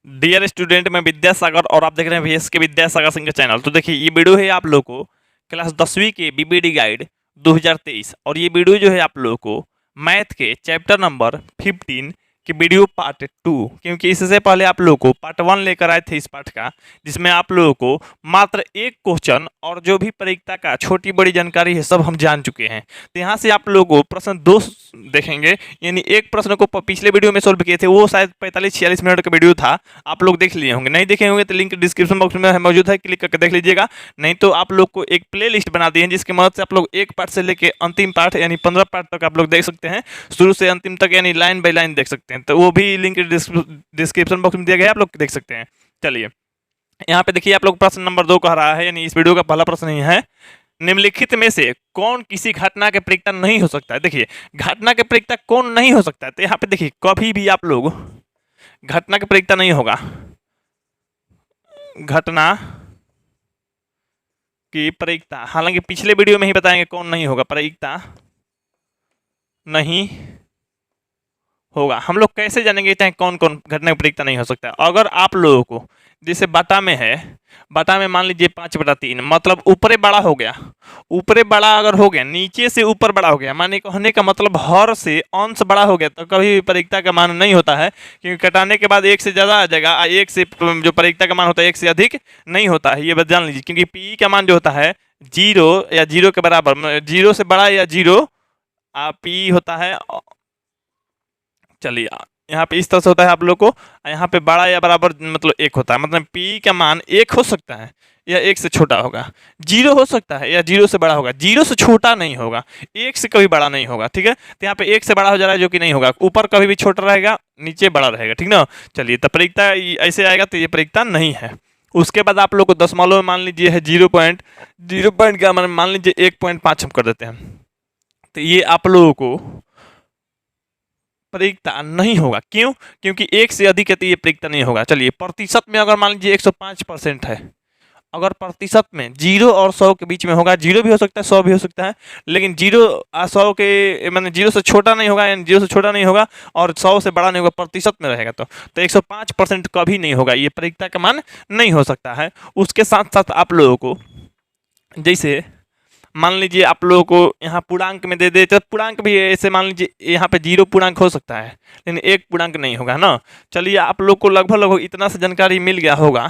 Dear student, मैं विद्यासागर और आप देख रहे हैं VS के विद्यासागर सिंह का चैनल। तो देखिए, ये वीडियो है आप लोगों को क्लास 10वीं के बीबीडी गाइड 2023 और ये वीडियो जो है आप लोगों को मैथ के चैप्टर नंबर 15 की वीडियो पार्ट 2, क्योंकि इससे पहले आप लोगों को पार्ट 1 लेकर आए थे इस पाठ का, जिसमें आप लोगों को मात्र एक क्वेश्चन और जो भी परीक्षा का छोटी बड़ी जानकारी है सब हम जान चुके हैं। तो यहाँ से आप लोगों को प्रश्न 2 देखेंगे, यानी एक प्रश्न को पिछले वीडियो में सोल्व किए थे, वो शायद 45-46 मिनट का वीडियो था, आप लोग देख लिए होंगे। नहीं देखे होंगे तो लिंक डिस्क्रिप्शन बॉक्स में मौजूद है, क्लिक करके देख लीजिएगा। नहीं तो आप लोग को एक प्ले लिस्ट बना दी है, जिसकी मदद से आप लोग एक पार्ट से लेके अंतिम पार्ट यानी 15 पार्ट तक आप लोग देख सकते हैं, शुरू से अंतिम तक यानी लाइन बाय लाइन देख सकते हैं। तो वो भी लिंक डिस्क्रिप्शन बॉक्स में दिया गया है, आप लोग देख सकते हैं। चलिए, यहाँ पे देखिए आप लोग प्रश्न नंबर 2 कह रहा है, यानी इस वीडियो का पहला प्रश्न ही है, निम्नलिखित में से कौन किसी घटना के प्रवक्ता नहीं हो सकता है। देखिए, घटना के प्रवक्ता कौन नहीं हो सकता है, तो यहाँ पे देखिए कभी भी आप लोग घटना के प्रवक्ता नहीं होगा। घटना की प्रवक्ता, हालांकि पिछले वीडियो में ही बताएंगे कौन नहीं होगा, प्रवक्ता नहीं होगा। हम लोग कैसे जानेंगे चाहे कौन कौन घटना की प्रवक्ता नहीं हो सकता है? अगर आप लोगों को जैसे बटा में है, बटा में मान लीजिए 5/3, मतलब ऊपरे बड़ा हो गया, ऊपरे बड़ा अगर हो गया, नीचे से ऊपर बड़ा हो गया, माने कहने का मतलब हर से अंश बड़ा हो गया, तो कभी भी प्रवक्ता का मान नहीं होता है, क्योंकि घटाने के बाद 1 से ज़्यादा आ जाएगा, एक से जो प्रवक्ता का मान होता है 1 से अधिक नहीं होता है, ये बात जान लीजिए। क्योंकि पी का मान जो होता है 0 या 0 के बराबर, 0 से बड़ा या 0 पी होता है। चलिए, यहाँ पे इस तरह से होता है आप लोग को, यहाँ पे बड़ा या बराबर मतलब 1 होता है, मतलब पी का मान 1 हो सकता है या 1 से छोटा होगा, 0 हो सकता है या 0 से बड़ा होगा, 0 से छोटा नहीं होगा, 1 से कभी बड़ा नहीं होगा। ठीक है, तो यहाँ पे 1 से बड़ा हो जा रहा है जो कि नहीं होगा, ऊपर कभी भी छोटा रहेगा, नीचे बड़ा रहेगा। ठीक ना, चलिए, तो प्रवक्ता ऐसे आएगा, तो ये प्रवक्ता नहीं है। उसके बाद आप लोग को दशमलव में मान लीजिए है 0 पॉइंट का मान लीजिए 1.5 हम कर देते हैं, तो ये आप लोगों को प्रवक्ता नहीं होगा। क्यों? क्योंकि 1 से अधिक है तो ये प्रवक्ता नहीं होगा। चलिए, प्रतिशत में अगर मान लीजिए 105% है, अगर प्रतिशत में 0 और 100 के बीच में होगा, 0 भी हो सकता है 100 भी हो सकता है, लेकिन 0 100 के मैंने 0 से छोटा नहीं होगा, यानी 0 से छोटा नहीं होगा और 100 से बड़ा नहीं होगा, प्रतिशत में रहेगा, तो 105% कभी नहीं होगा, ये प्रवक्ता का मान नहीं हो सकता है। उसके साथ साथ आप लोगों को जैसे मान लीजिए आप लोगों को यहाँ पूर्णांक में दे दे, तो पूर्णांक भी ऐसे मान लीजिए यहाँ पे 0 पूर्णांक हो सकता है, लेकिन 1 पूर्णांक नहीं होगा ना। चलिए, आप लोग को लगभग इतना से जानकारी मिल गया होगा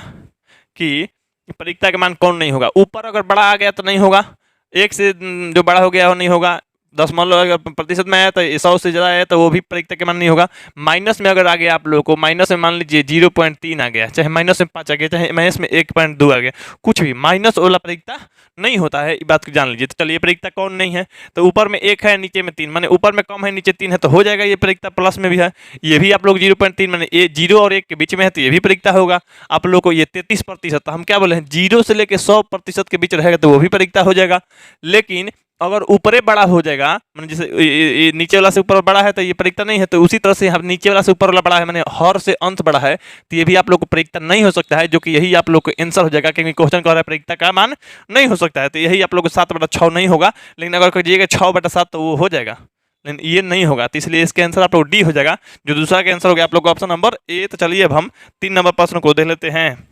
कि प्रवक्ता का मान कौन नहीं होगा। ऊपर अगर बड़ा आ गया तो नहीं होगा, 1 से जो बड़ा हो गया वो नहीं होगा, दशमलव अगर प्रतिशत में आया तो 100 से ज़्यादा आया तो वो भी प्रवक्ता के मान नहीं होगा। माइनस में अगर आ गया आप लोगों को, माइनस में मान लीजिए 0.3 आ गया, चाहे माइनस में 5 आ गया, चाहे माइनस में 1.2 आ गया, कुछ भी माइनस वाला प्रवक्ता नहीं होता है, ये बात को जान लीजिए। तो चलिए, प्रवक्ता कौन नहीं है, तो ऊपर में 1 है नीचे में 3, माने ऊपर में कम है नीचे 3 है, तो हो जाएगा ये प्रवक्ता। प्लस में भी है, ये भी आप लोग 0.3 माने 0 और 1 के बीच में है, तो ये भी प्रवक्ता होगा। आप लोग को ये 33%, तो हम क्या बोले हैं 0 से लेकर 100% के बीच रहेगा तो वो भी प्रवक्ता हो जाएगा। लेकिन अगर ऊपरे बड़ा हो जाएगा, मैंने जैसे ये नीचे वाला से ऊपर बड़ा है तो ये प्रवक्ता नहीं है, तो उसी तरह से हम नीचे वाला से ऊपर वाला बड़ा है, मैंने हर से अंश बड़ा है, तो ये भी आप लोग को प्रवक्ता नहीं हो सकता है, जो कि यही आप लोग को आंसर हो जाएगा, क्योंकि क्वेश्चन कह रहा है प्रवक्ता का मान नहीं हो सकता है, तो यही आप लोग को 7/6 नहीं होगा। लेकिन अगर कहिएगा 6/7 तो वो हो जाएगा, लेकिन ये नहीं होगा, तो इसलिए इसका आंसर आप लोग डी हो जाएगा, जो दूसरा का आंसर हो गया आप लोग को ऑप्शन नंबर ए। तो चलिए, अब हम 3 नंबर प्रश्न को देख लेते हैं।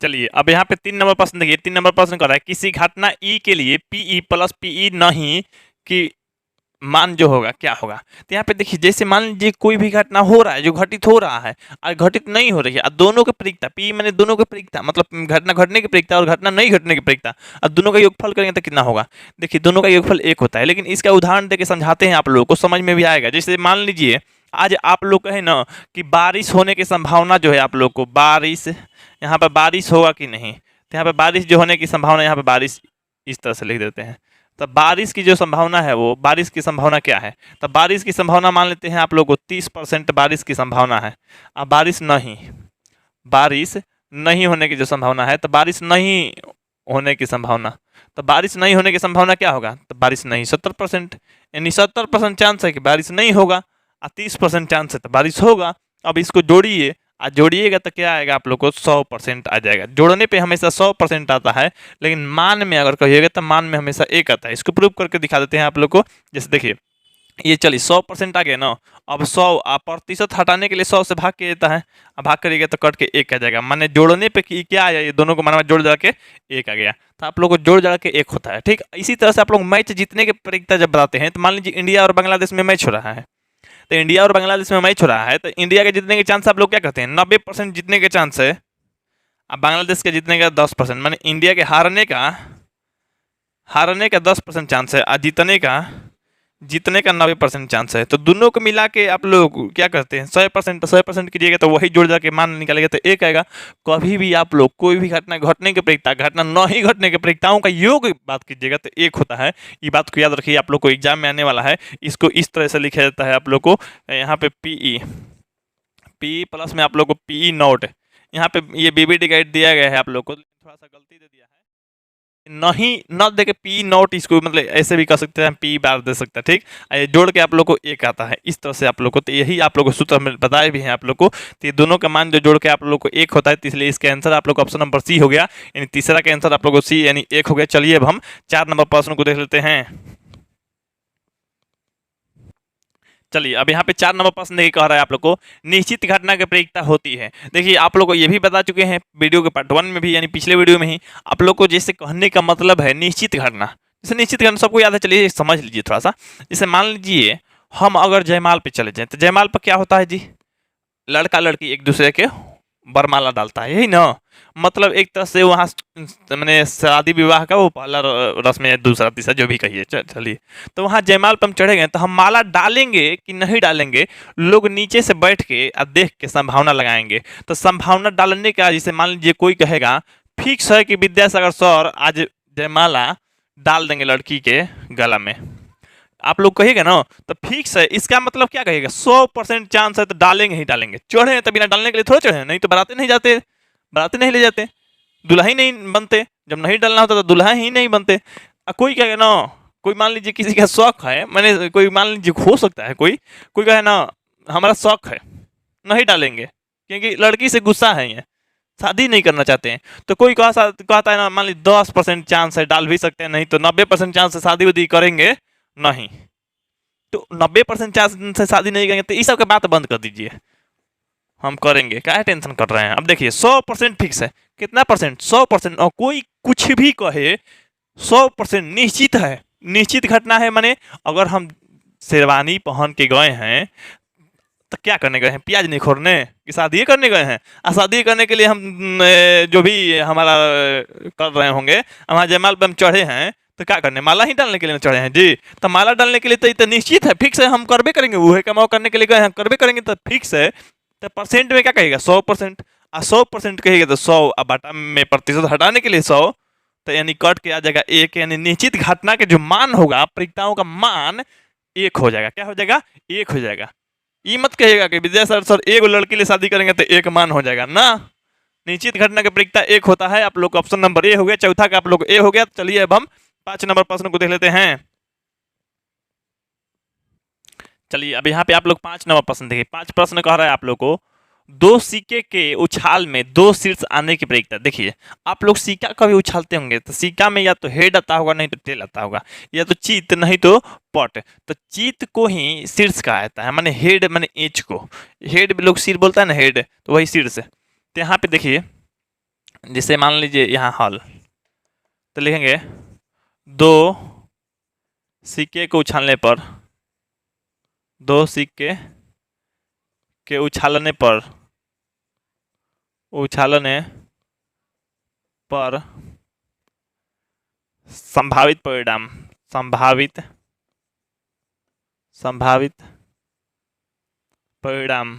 चलिए, अब यहाँ पे 3 नंबर प्रश्न देखिए, 3 नंबर प्रश्न कर रहा है, किसी घटना ई के लिए पीई प्लस पीई नहीं कि मान जो होगा क्या होगा। तो यहाँ पे देखिए, जैसे मान लीजिए कोई भी घटना हो रहा है, जो घटित हो रहा है और घटित नहीं हो रही है, और दोनों के प्रवक्ता, पी मैंने दोनों के प्रवक्ता, मतलब घटना घटने की प्रवक्ता और घटना नहीं घटने की प्रवक्ता, और दोनों का योगफल करेंगे तो कितना होगा। देखिए, दोनों का योगफल 1 होता है, लेकिन इसका उदाहरण देके समझाते हैं, आप लोगों को समझ में भी आएगा। जैसे मान लीजिए आज आप लोग कहें ना कि बारिश होने की संभावना जो है, आप लोग को बारिश, यहाँ पर बारिश होगा कि नहीं, तो यहाँ पर बारिश जो होने की संभावना, यहाँ पर बारिश इस तरह से लिख देते हैं। तो बारिश की जो संभावना है, वो बारिश की संभावना क्या है, तो बारिश की संभावना मान लेते हैं आप लोग को 30% बारिश की संभावना है। अब बारिश नहीं होने की जो संभावना है, तो बारिश नहीं होने की संभावना, तो बारिश नहीं होने की संभावना क्या होगा, तो बारिश नहीं 70%, यानी 70% चांस है कि बारिश नहीं होगा और 30% चांस है तो बारिश होगा। अब इसको जोड़िए, आज जोड़िएगा तो क्या आएगा आप लोग को 100% आ जाएगा। जोड़ने पे हमेशा 100% आता है, लेकिन मान में अगर कहिएगा तो मान में हमेशा 1 आता है। इसको प्रूव करके दिखा देते हैं आप लोग को। जैसे देखिए, ये चलिए 100% आ गया ना। अब 100 आप प्रतिशत हटाने के लिए 100 से भाग के देता है। अब भाग करिएगा तो कट के एक आ जाएगा, माने जोड़ने पे क्या आ जाए, दोनों को माना जोड़ जड़ा के एक आ गया। तो आप लोग को जोड़ जड़ा के एक होता है, ठीक। इसी तरह से आप लोग मैच जीतने के प्रतियोगिता जब बताते हैं, तो मान लीजिए इंडिया और बांग्लादेश में मैच हो रहा है, तो इंडिया और बांग्लादेश में मैच हो रहा है, तो इंडिया के जीतने के चांस आप लोग क्या कहते हैं, 90% जीतने के चांस है। अब बांग्लादेश के जीतने का 10%, माने इंडिया के हारने का 10% चांस है, और जीतने का 90% चांस है। तो दोनों को मिला के आप लोग क्या करते हैं, 100% कीजिएगा तो वही जोड़ जाके मान निकालेगा तो एक आएगा। कभी भी आप लोग कोई भी घटना घटने की प्रतियोगिता, घटना नहीं घटने की प्रतियोगिताओं का योग बात कीजिएगा तो एक होता है। ये बात को याद रखिए, आप लोग को एग्जाम में आने वाला है। इसको इस तरह से लिखा जाता है आप लोग को, यहाँ पे पी प्लस में आप लोग को पी नॉट, यहाँ पे ये बीबीडी गाइड दिया गया है आप लोग को, थोड़ा सा गलती दे दिया है, नहीं न दे के पी नॉट, इसको मतलब ऐसे भी कर सकते हैं, पी बार दे सकते हैं, ठीक। ये जोड़ के आप लोग को एक आता है इस तरह से आप लोग को। तो यही आप लोग को सूत्र में बताए भी हैं आप लोग को। तो ये दोनों का मान जो जोड़ के आप लोग को एक होता है, तो इसलिए इसका आंसर आप लोग को ऑप्शन नंबर सी हो गया, यानी तीसरा का आंसर आप लोग को सी यानी एक हो गया। चलिए अब हम 4 नंबर प्रश्न को देख लेते हैं। चलिए अब यहाँ पे 4 नंबर प्रश्न देखिए, कह रहा है आप लोग को निश्चित घटना की प्रतियोगिता होती है। देखिए आप लोग को ये भी बता चुके हैं वीडियो के पार्ट 1 में भी, यानी पिछले वीडियो में ही आप लोग को जैसे कहने का मतलब है निश्चित घटना। जैसे निश्चित घटना सबको याद है, चलिए समझ लीजिए थोड़ा सा। जैसे मान लीजिए हम अगर जयमाल पे चले जाएं, तो जयमाल पर क्या होता है जी, लड़का लड़की एक दूसरे के वरमाला डालता है, यही ना। मतलब एक तरह से वहाँ मैंने शादी विवाह का वो पहला रस्म है, दूसरा तीसरा जो भी कहिए, चलिए। तो वहाँ जयमाल पर हम चढ़े गए, तो हम माला डालेंगे कि नहीं डालेंगे, लोग नीचे से बैठ के और देख के संभावना लगाएंगे। तो संभावना डालने का, जैसे मान लीजिए कोई कहेगा फिक्स है कि विद्यासागर सर आज जयमाला डाल देंगे लड़की के गला में, आप लोग कहिएगा ना, तो फिक्स है, इसका मतलब क्या कहिएगा, 100% चांस है तो डालेंगे ही डालेंगे। चढ़े हैं तो बिना डालने के लिए थोड़ा चढ़े, नहीं तो बाराती नहीं जाते, बाराती नहीं ले जाते, दुल्हा ही नहीं बनते। जब नहीं डालना होता तो दुल्हा ही नहीं बनते। कोई कहेगा ना, कोई मान लीजिए किसी का शौक है, मैंने कोई मान लीजिए हो सकता है कोई कोई कहे ना हमारा शौक है नहीं डालेंगे क्योंकि लड़की से गुस्सा है, ये शादी नहीं करना चाहते हैं। तो कोई कहता है ना, मान लीजिए 10% चांस है डाल भी सकते हैं, नहीं तो 90% चांस है शादी वादी करेंगे नहीं। तो 90% चांस से शादी नहीं करेंगे, तो इस सब की बात बंद कर दीजिए, हम करेंगे, क्या टेंशन कर रहे हैं। अब देखिए 100% फिक्स है, कितना परसेंट, 100%। और कोई कुछ भी कहे 100% निश्चित है, निश्चित घटना है। माने अगर हम शेरवानी पहन के गए हैं तो क्या करने गए हैं, प्याज नहीं खोरने कि शादी करने गए हैं। और शादी करने के लिए हम जो भी हमारा कर रहे होंगे, हमारा जयमाल पर हम चढ़े हैं तो क्या करने, माला ही डालने के लिए चढ़े हैं जी। तो माला डालने के लिए तो निश्चित है, फिक्स है, हम करबे करेंगे, वो है कमाओ करने के लिए गए हैं, करबे करेंगे, तो फिक्स है। तो परसेंट में क्या कहेगा, 100%। और 100% कहेगा तो 100, अब बटा में प्रतिशत हटाने के लिए 100, तो यानी कट के आ जाएगा एक, यानी निश्चित घटना के जो मान होगा, प्रतियोगिताओं का मान एक हो जाएगा। क्या हो जाएगा, एक हो जाएगा। ये मत कहिएगा कि विद्यासागर सर एक लड़की लिए शादी करेंगे तो एक मान हो जाएगा ना। निश्चित घटना की प्रतियोगिता एक होता है। आप लोग का ऑप्शन नंबर ए हो गया, चौथा का आप लोग ए हो गया। चलिए अब हम 5 नंबर प्रश्न को देख लेते हैं। चलिए अब यहाँ पे आप लोग 5 नंबर प्रश्न देखिए। 5 प्रश्न कह रहा है आप लोग को, दो सिक्के के उछाल में दो शीर्ष आने की प्रतियोगिता। देखिए आप लोग सिक्का कभी उछालते होंगे तो सिक्का में या तो हेड आता होगा नहीं तो टेल आता होगा, या तो चीत नहीं तो पट। तो चीत को ही शीर्ष कहा जाता है, माने हेड माने एच को, हेड भी लोग सिर बोलता है ना, हेड तो वही शीर्ष। तो यहाँ पे देखिए जैसे मान लीजिए यहाँ हॉल, तो लिखेंगे दो सिक्के को उछालने पर, दो सिक्के के उछालने पर संभावित परिणाम, संभावित परिणाम।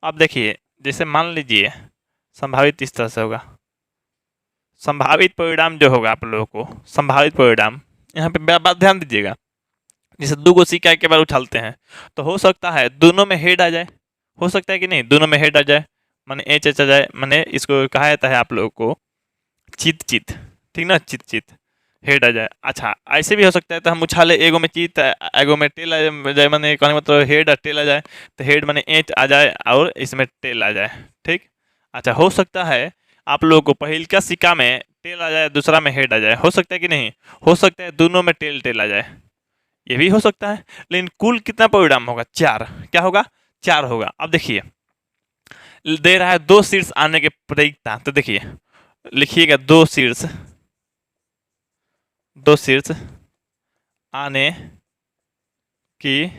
अब देखिए जैसे मान लीजिए संभावित इस तरह से होगा, संभावित परिणाम जो होगा आप लोगों को, संभावित परिणाम यहाँ पे बात ध्यान दीजिएगा। जैसे दो गो सिक्का के बार उछालते हैं तो हो सकता है दोनों में हेड आ जाए, हो सकता है कि नहीं, दोनों में हेड आ जाए, माने एच एच आ जाए, माने इसको कहा जाता है आप लोगों को चित चित, ठीक ना, चित चित हेड आ जाए। अच्छा ऐसे भी हो सकता है, तो हम उछाले एगो में चित एगो में टेल आ जाए, माने कहने मतलब हेड और टेल आ जाए, तो हेड माने एच आ जाए और इसमें टेल आ जाए, ठीक। अच्छा हो सकता है आप लोगों को पहल का सिक्का में टेल आ जाए, दूसरा में हेड आ जाए, हो सकता है कि नहीं, हो सकता है दोनों में टेल टेल आ जाए। ये भी हो सकता है, लेकिन कुल कितना परिणाम होगा? 4। क्या होगा? 4 होगा। अब देखिए दे रहा है 2 शीर्ष आने के प्रतीकता, तो देखिए लिखिएगा 2 शीर्ष, 2 शीर्ष आने की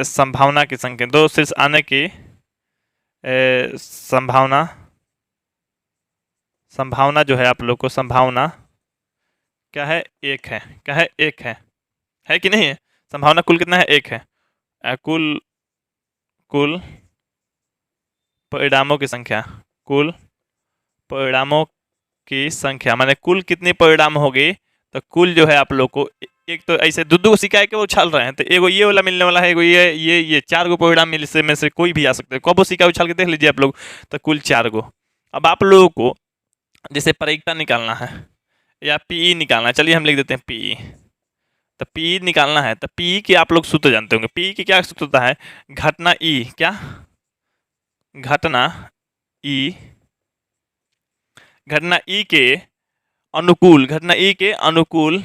संभावना की संख्या, 2 शीर्ष आने की संभावना, संभावना जो है आप लोग को, संभावना क्या है? 1 है। क्या है? 1 है कि नहीं है? संभावना कुल कितना है? 1 है। कुल कुल परिणामों की संख्या, कुल परिणामों की संख्या माने कुल कितने परिणाम हो गए? तो कुल जो है आप लोग को, एक तो ऐसे दो सिक्का के वो उछाल रहे हैं, तो एगो ये वाला मिलने वाला है, एगो ये 4 गो परिणाम मिल से में से कोई भी आ सकते हैं। कबो सिक्का उछाल के देख लीजिए आप लोग, तो कुल 4 गो। अब आप लोगों को जैसे परिकता निकालना है या पीई निकालना है, चलिए हम लिख देते हैं पीई। तो पीई निकालना है, तो पीई के आप लोग सूत्र जानते होंगे। पीई की क्या सूत्र होता है? घटना ई, क्या? घटना ई, घटना ई के अनुकूल, घटना ई के अनुकूल,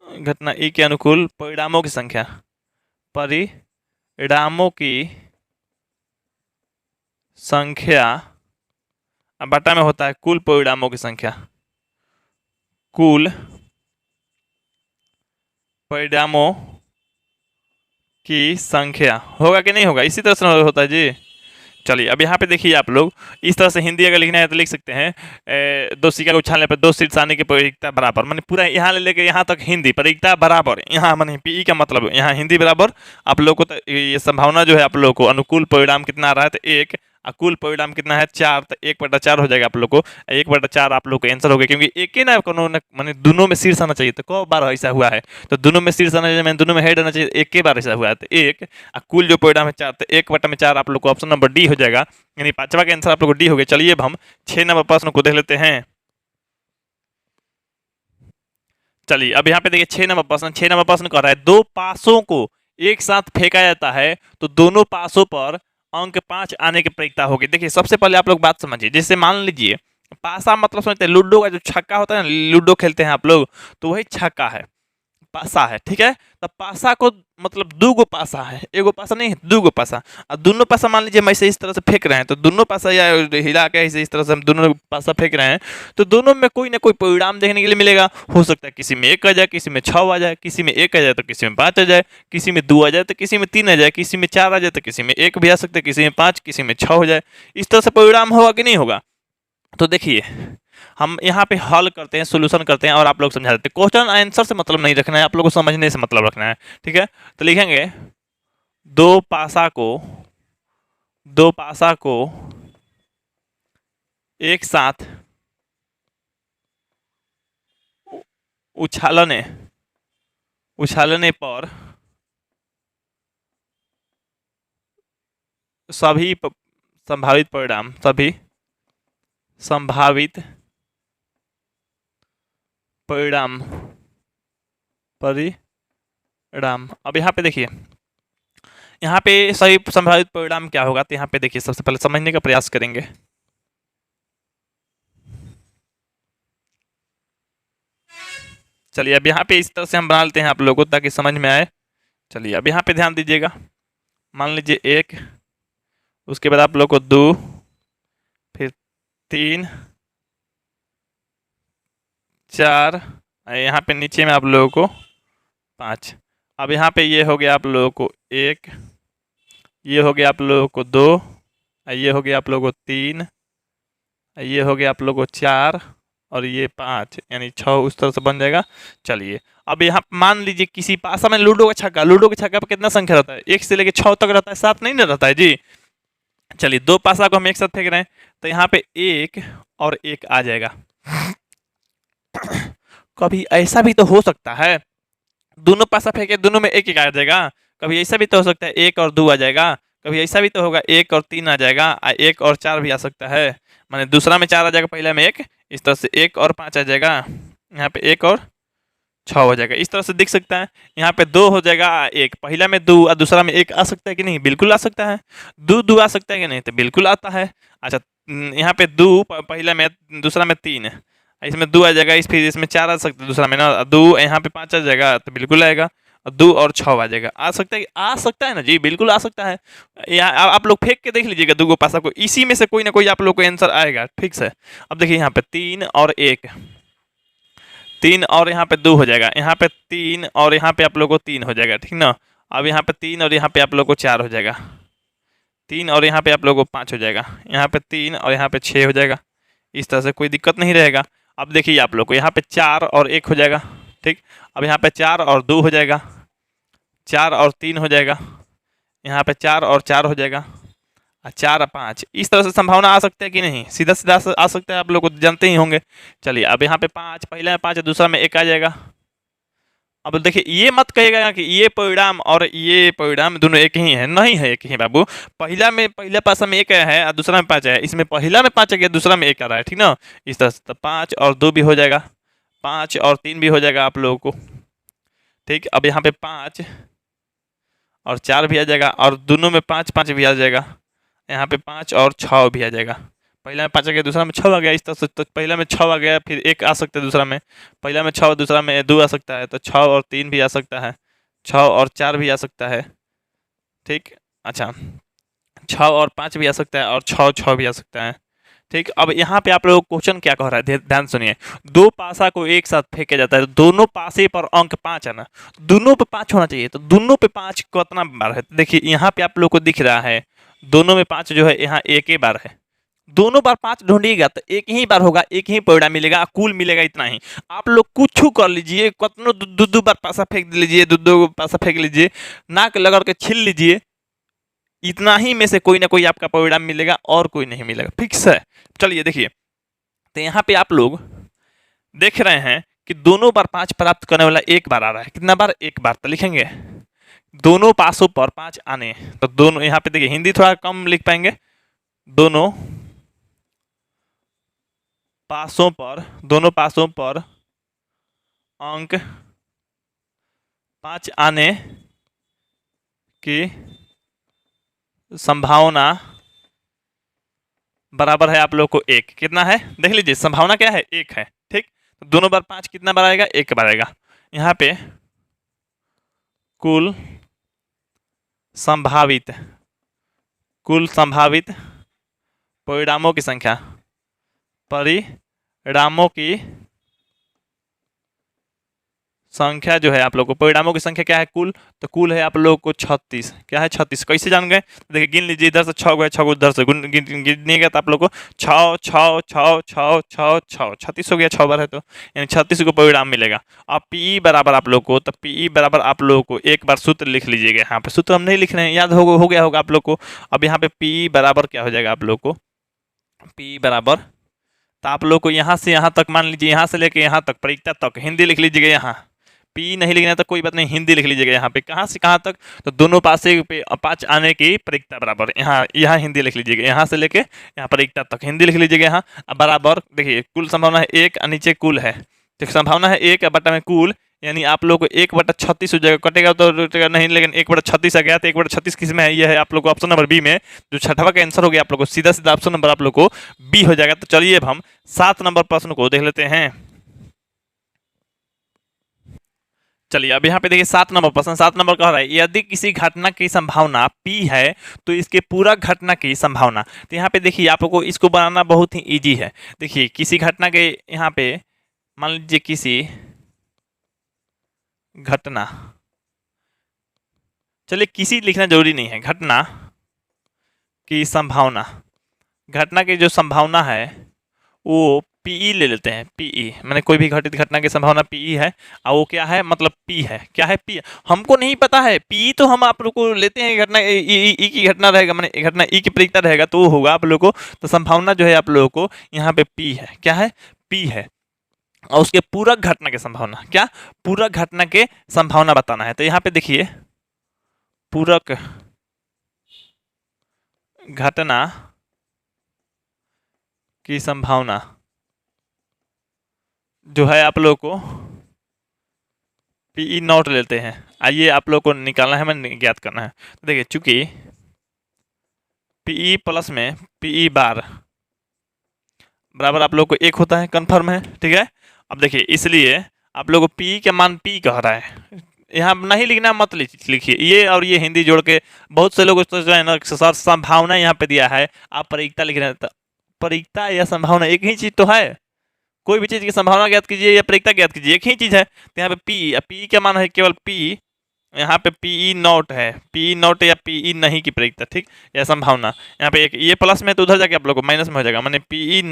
घटना ई के अनुकूल परिणामों की संख्या, परिणामों की संख्या बटा में होता है कुल परिणामों की संख्या, कुल परिणामों की संख्या। होगा कि नहीं होगा? इसी तरह से होता है जी। चलिए अब यहाँ पे देखिए आप लोग, इस तरह से हिंदी अगर लिखना है तो लिख सकते हैं 2 सिक्का को उछालने पर 2 शीर्ष आने की परिकता बराबर, माने पूरा यहाँ ले लेके यहाँ तक हिंदी परिकता बराबर, यहाँ माने पीई का मतलब यहाँ हिंदी बराबर। आप लोग को तो ये संभावना जो है आप लोग को अनुकूल परिणाम कितना आ रहा है? तो 1, कुल परिणाम कितना है? 4, तो 1/4 हो जाएगा आप लोग को। 1/4 आप लोग का आंसर हो गया, क्योंकि एक ही ना कोनो माने दोनों में शीर्ष आना चाहिए। तो कई बार ऐसा हुआ है? तो दोनों में शीर्ष आना चाहिए, मैंने दोनों में हेड आना चाहिए, एक ही बार ऐसा हुआ है। तो 1 कुल जो परिणाम है 4, तो 1/4 आप लोग को ऑप्शन नंबर डी हो जाएगा, यानी 5वां का आंसर आप लोग को डी हो गया। चलिए अब हम 6 नंबर प्रश्न को देख लेते हैं। चलिए अब यहाँ पे देखिए 6 नंबर प्रश्न, 6 नंबर प्रश्न कह रहा है 2 पासों को एक साथ फेंका जाता है तो दोनों पासों पर अंक 5 आने की प्रतीकता होगी। देखिए सबसे पहले आप लोग बात समझिए, जैसे मान लीजिए पासा मतलब समझते हैं लूडो का जो छक्का होता है ना, लूडो खेलते हैं आप लोग, तो वही छक्का है, पासा है, ठीक है। तो पासा को मतलब 2 गो पासा है, एगो पासा नहीं है, 2 गो पासा। और दोनों पासा मान लीजिए हम ऐसे इस तरह से फेंक रहे हैं, तो दोनों पासा या हिला के ऐसे इस तरह से हम दोनों पासा फेंक रहे हैं, तो दोनों में कोई ना कोई परिणाम देखने के लिए मिलेगा। हो सकता है किसी में 1 आ जाए, किसी में 6 आ जाए, किसी में 1 आ जाए तो किसी में 5 आ जाए, किसी में 2 आ जाए तो किसी में 3 आ जाए, किसी में 4 आ जाए तो किसी में 1 भी आ सकता है, किसी में 5, किसी में 6 हो जाए। इस तरह से परिणाम होगा कि नहीं होगा? तो देखिए हम यहाँ पे हल करते हैं, सोल्यूशन करते हैं और आप लोग समझा देते हैं। क्वेश्चन आंसर से मतलब नहीं रखना है, आप लोग को समझने से मतलब रखना है, ठीक है। तो लिखेंगे 2 पासा को, 2 पासा को एक साथ उछालने, उछालने पर सभी संभावित परिणाम, सभी संभावित परिणाम, परिणाम। अब यहाँ पे देखिए, यहाँ पे सही संभावित परिणाम क्या होगा? तो यहाँ पे देखिए सबसे पहले समझने का प्रयास करेंगे। चलिए अब यहाँ पे इस तरह से हम बना लेते हैं आप लोगों को ताकि समझ में आए। चलिए अब यहाँ पे ध्यान दीजिएगा, मान लीजिए 1, उसके बाद आप लोग को 2, फिर 3, 4, यहाँ पे नीचे में आप लोगों को 5। अब यहाँ पे ये हो गया आप लोगों को 1, ये हो गया आप लोगों को 2, ये हो गया आप लोगों को 3, ये हो गया आप लोगों को 4 और ये 5, यानी 6 उस तरह से बन जाएगा। चलिए अब यहाँ मान लीजिए किसी पासा में लूडो का छक्का, लूडो के छक्का पर कितना संख्या रहता है? 1 से लेकर 6 तक रहता है, 7 नहीं ना रहता है जी। चलिए 2 पासा को हम एक साथ फेंक रहे हैं, तो यहाँ पे 1 और 1 आ जाएगा। कभी ऐसा भी तो हो सकता है दोनों पासा फेंके, दोनों में 1 1 आ जाएगा। कभी ऐसा भी तो हो सकता है 1 और 2 आ जाएगा। कभी ऐसा भी तो होगा 1 और 3 आ जाएगा, 1 और 4 भी आ सकता है, माने दूसरा में 4 आ जाएगा, पहला में 1, इस तरह से 1 और 5 आ जाएगा, यहाँ पे 1 और 6 हो जाएगा। इस तरह से दिख सकता है। यहाँ पे 2 हो जाएगा, 1 पहला में 2 और दूसरा में 1 आ सकता है कि नहीं? बिल्कुल आ सकता है। 2 2 आ सकता है कि नहीं? तो बिल्कुल आता है। अच्छा यहाँ पे 2 पहला में, दूसरा में 3, इसमें 2 आ जाएगा, फिर इसमें 4 आ सकता है दूसरा में ना, 2 यहाँ पे 5 आ जाएगा तो बिल्कुल आएगा, 2 और 6 आ जाएगा। आ सकता है ना जी, बिल्कुल आ सकता है। यहाँ आप लोग फेंक के देख लीजिएगा 2 पासा को, इसी में से कोई ना कोई आप लोग को आंसर आएगा, फिक्स है। अब देखिए यहाँ पे 3 और 1, 3 और यहाँ पे 2 हो जाएगा, यहाँ पे 3 और यहाँ पे आप लोग को 3 हो जाएगा, ठीक ना। अब यहाँ पे 3 और यहाँ पे आप लोग को 4 हो जाएगा, 3 और यहाँ पे आप लोग को 5 हो जाएगा, यहाँ पे 3 और यहाँ पे 6 हो जाएगा। इस तरह से कोई दिक्कत नहीं रहेगा। अब देखिए आप लोग को यहाँ पे 4 और 1 हो जाएगा, ठीक। अब यहाँ पे 4 और 2 हो जाएगा, 4 और 3 हो जाएगा, यहाँ पे 4 और 4 हो जाएगा, 4 और 5। इस तरह से संभावना आ सकता है कि नहीं, सीधा सीधा आ सकता है, आप लोग को जानते ही होंगे। चलिए अब यहाँ पे 5, पहला में 5 दूसरा में 1 आ जाएगा। अब देखिए ये मत कहिएगा कि ये परिणाम और ये परिणाम दोनों एक ही है, नहीं है एक ही बाबू। पहला पासा में 1 आया है और दूसरा में 5 आया है, इसमें पहला में 5 आ गया, दूसरा में 1 आ रहा है, ठीक ना। इस तरह से 5 और 2 भी हो जाएगा, 5 और 3 भी हो जाएगा आप लोगों को, ठीक। अब यहाँ पे 5 और 4 भी आ जाएगा, और दोनों में 5 5 भी आ जाएगा, यहाँ पे 5 और 6 भी आ जाएगा। पहला में 5 आ गया, दूसरा में 6 आ गया, इस तरह से तो पहला में 6 आ गया, फिर 1 आ सकता है दूसरा में, पहला में 6 दूसरा में 2 आ सकता है, तो 6 और 3 भी आ सकता है, 6 और 4 भी आ सकता है, ठीक। अच्छा 6 और 5 भी आ सकता है, और 6 6 भी आ सकता है, ठीक। अब यहाँ पे आप लोग क्वेश्चन क्या कह रहा है, ध्यान सुनिए। 2 पासा को एक साथ फेंका जाता है, दोनों पासे पर अंक 5 है ना, दोनों पे 5 होना चाहिए, तो दोनों पे 5 कितना बार है, देखिए यहाँ पे आप लोग को दिख रहा है दोनों में 5 जो है, यहाँ एक ही बार है। दोनों बार 5 ढूंढिएगा तो एक ही बार होगा, एक ही परिणाम मिलेगा, कुल मिलेगा इतना ही। आप लोग कुछ कर लीजिए, कतनो दो बार पासा फेंक लीजिए, दो पासा फेंक लीजिए, नाक लगड़ के छील लीजिए, इतना ही में से कोई ना कोई आपका परिणाम मिलेगा, और कोई नहीं मिलेगा, फिक्स है। चलिए देखिए, तो यहाँ पे आप लोग देख रहे हैं कि दोनों बार 5 प्राप्त करने वाला एक बार आ रहा है, कितना बार, एक बार। तो लिखेंगे दोनों पासों पर 5 आने, तो दोनों यहाँ पे देखिए हिंदी थोड़ा कम लिख पाएंगे, दोनों पासों पर अंक 5 आने की संभावना बराबर है आप लोग को 1। कितना है देख लीजिए, संभावना क्या है, 1 है, ठीक। तो दोनों बार 5 कितना बार आएगा, 1 बार आएगा। यहाँ पे कुल संभावित परिणामों की संख्या, परिणामों की संख्या जो है आप लोग को, परिणामों की संख्या क्या है, कुल, तो कुल है आप लोग को 36। क्या है, 36। कैसे जान गए, देखिए गिन लीजिए, इधर से 6 गए, 6 उधर से गिनिएगा तो आप लोग को 6 6 6 6 6 6 36 हो गया, 6 बार है तो यानी 36 को परिणाम मिलेगा। अब पीई बराबर आप लोग को, तो पीई बराबर आप लोग को एक बार सूत्र लिख लीजिएगा, यहाँ पे सूत्र हम नहीं लिख रहे हैं, याद हो गया होगा आप लोग को। अब यहाँ पे पीई बराबर क्या हो जाएगा आप लोग को, पीई बराबर, तो आप लोग को यहाँ से यहाँ तक मान लीजिए, यहाँ से लेके यहाँ तक परिक्ता तक हिंदी लिख लीजिएगा, यहाँ पी नहीं लिखना तो कोई बात नहीं, हिंदी लिख लीजिएगा। यहाँ पे कहाँ से कहाँ तक, तो दोनों पासे पे 5 आने की परिक्ता बराबर, यहाँ हिंदी लिख लीजिएगा, यहाँ से लेके यहाँ परिक्ता तक हिंदी लिख लीजिएगा। यहाँ बराबर देखिए कुल संभावना है 1, नीचे कुल है, तो संभावना है 1 बटा में कुल, यानी आप लोग को 1/36 हो जाएगा, कटेगा तो नहीं, लेकिन 1/36 आ गया, तो 1/36 किस में है, ये है आप लोग को ऑप्शन नंबर बी में, जो छठवा का आंसर हो गया आप लोग को, सीधा सीधा ऑप्शन नंबर आप लोग को बी हो जाएगा। तो चलिए अब हम 7 नंबर प्रश्न को देख लेते हैं। चलिए अब यहाँ पे देखिए 7 नंबर प्रश्न, 7 नंबर कह रहा है यदि किसी घटना की संभावना P है तो इसके पूरा घटना की संभावना, तो यहाँ पे देखिए आप लोग को इसको बनाना बहुत ही इजी है। देखिए किसी घटना के, यहाँ पे मान लीजिए किसी घटना, चलिए किसी लिखना जरूरी नहीं है, घटना की संभावना, घटना की जो संभावना है वो पीई ले लेते हैं, पीई मैंने कोई भी घटित घटना की संभावना पीई है, और वो क्या है, मतलब पी है, क्या है, पी। हमको नहीं पता है पी, तो हम आप लोग को लेते हैं घटना ई की घटना रहेगा, मैंने घटना ई की परिक्ता रहेगा तो वो होगा आप लोग को, तो संभावना जो है आप लोगों को यहाँ पे पी है, क्या है, पी है। और उसके पूरक घटना की संभावना, क्या, पूरक घटना के संभावना बताना है। तो यहाँ पे देखिए पूरक घटना की संभावना जो है आप लोग को पीई नॉट लेते हैं, आइए आप लोग को निकालना है, हमें ज्ञात करना है। तो देखिए चूंकि पीई प्लस में पीई बार बराबर आप लोग को 1 होता है, कन्फर्म है, ठीक है। अब देखिए इसलिए आप लोग को पी का मान पी कह रहा है, यहाँ नहीं लिखना, मत लिखिए, ये और ये हिंदी जोड़ के बहुत से लोग तो जो है ना सर संभावना यहाँ पे दिया है, आप परिकता लिख रहे हैं, तो परिकता या संभावना एक ही चीज तो है, कोई भी चीज की संभावना ज्ञात कीजिए या परिकता ज्ञात कीजिए, एक ही चीज है। तो यहाँ पे पी क्या मान है, केवल पी, यहाँ पे पी नॉट है, पी नॉट या पी नहीं की परिकता, ठीक, या संभावना। यहाँ पे एक ये प्लस में तो उधर जाके आप लोग को माइनस में हो जाएगा, माने पी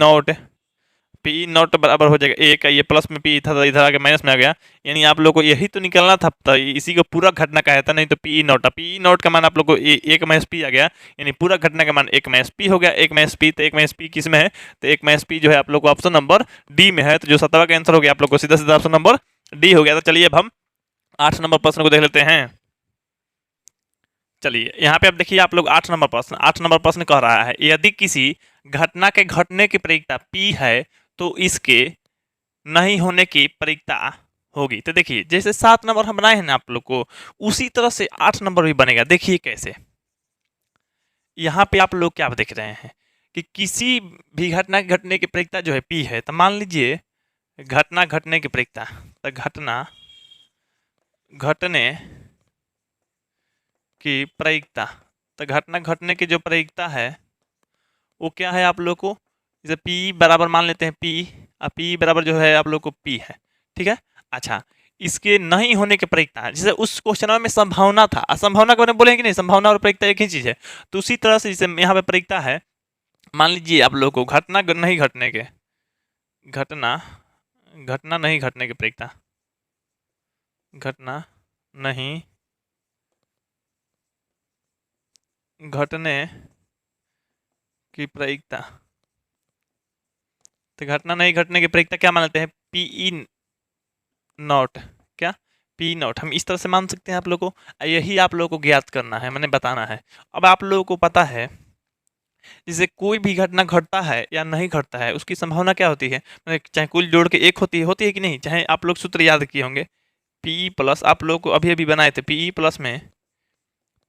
नॉट बराबर हो जाएगा 1, ये प्लस में पी था तो इधर आके माइनस में आ गया, यानी आप लोग को यही तो निकलना था, तो इसी को पूरा घटना कहा था, नहीं तो पी नॉट का मान आप लोग को 1 माइनस पी आ गया, यानी पूरा घटना का मान 1 माइनस पी हो गया। 1 माइनस पी, तो 1 माइनस पी किस में है, तो 1 माइनस पी जो है आप लोग को ऑप्शन नंबर डी में है, तो जो 17वां का आंसर हो गया आप लोग को सीधा सीधा ऑप्शन नंबर डी हो गया। तो चलिए अब हम 8 नंबर प्रश्न को देख लेते हैं। चलिए यहाँ पे अब देखिए आप लोग 8 नंबर प्रश्न कह रहा है, यदि किसी घटना के घटने की प्रायिकता p है तो इसके नहीं होने की प्रायिकता होगी। तो देखिए जैसे 7 नंबर हम बनाए हैं ना आप लोग को, उसी तरह से 8 नंबर भी बनेगा। देखिए कैसे, यहाँ पे आप लोग क्या देख रहे हैं कि किसी भी घटना के घटने की प्रायिकता जो है p है, तो मान लीजिए घटना घटने की प्रायिकता, तो घटना घटने की प्रायिकता, तो घटना घटने की जो प्रायिकता है वो क्या है आप लोग को, जैसे p बराबर मान लेते हैं p, और p बराबर जो है आप लोग को p है, ठीक है। अच्छा, इसके नहीं होने की प्रायिकता है, जैसे उस क्वेश्चन में संभावना था, असंभावना के बारे में बोले कि नहीं, संभावना और प्रायिकता एक ही चीज है, तो उसी तरह से जैसे यहाँ पे प्रायिकता है, मान लीजिए आप लोग को घटना नहीं घटने के, घटना नहीं घटने की प्रायिकता, घटना नहीं घटने की प्रायिकता, तो घटना नहीं घटने की प्रायिकता क्या मानते हैं, पी नॉट, क्या पी नॉट, हम इस तरह से मान सकते हैं आप लोग को। यही आप लोग को ज्ञात करना है, मैंने बताना है। अब आप लोगों को पता है जैसे कोई भी घटना घटता है या नहीं घटता है उसकी संभावना क्या होती है, चाहे कुल जोड़ के 1 होती है कि नहीं, चाहे आप लोग सूत्र याद किए होंगे, पी प्लस, आप लोग को अभी अभी बनाए थे, पी प्लस में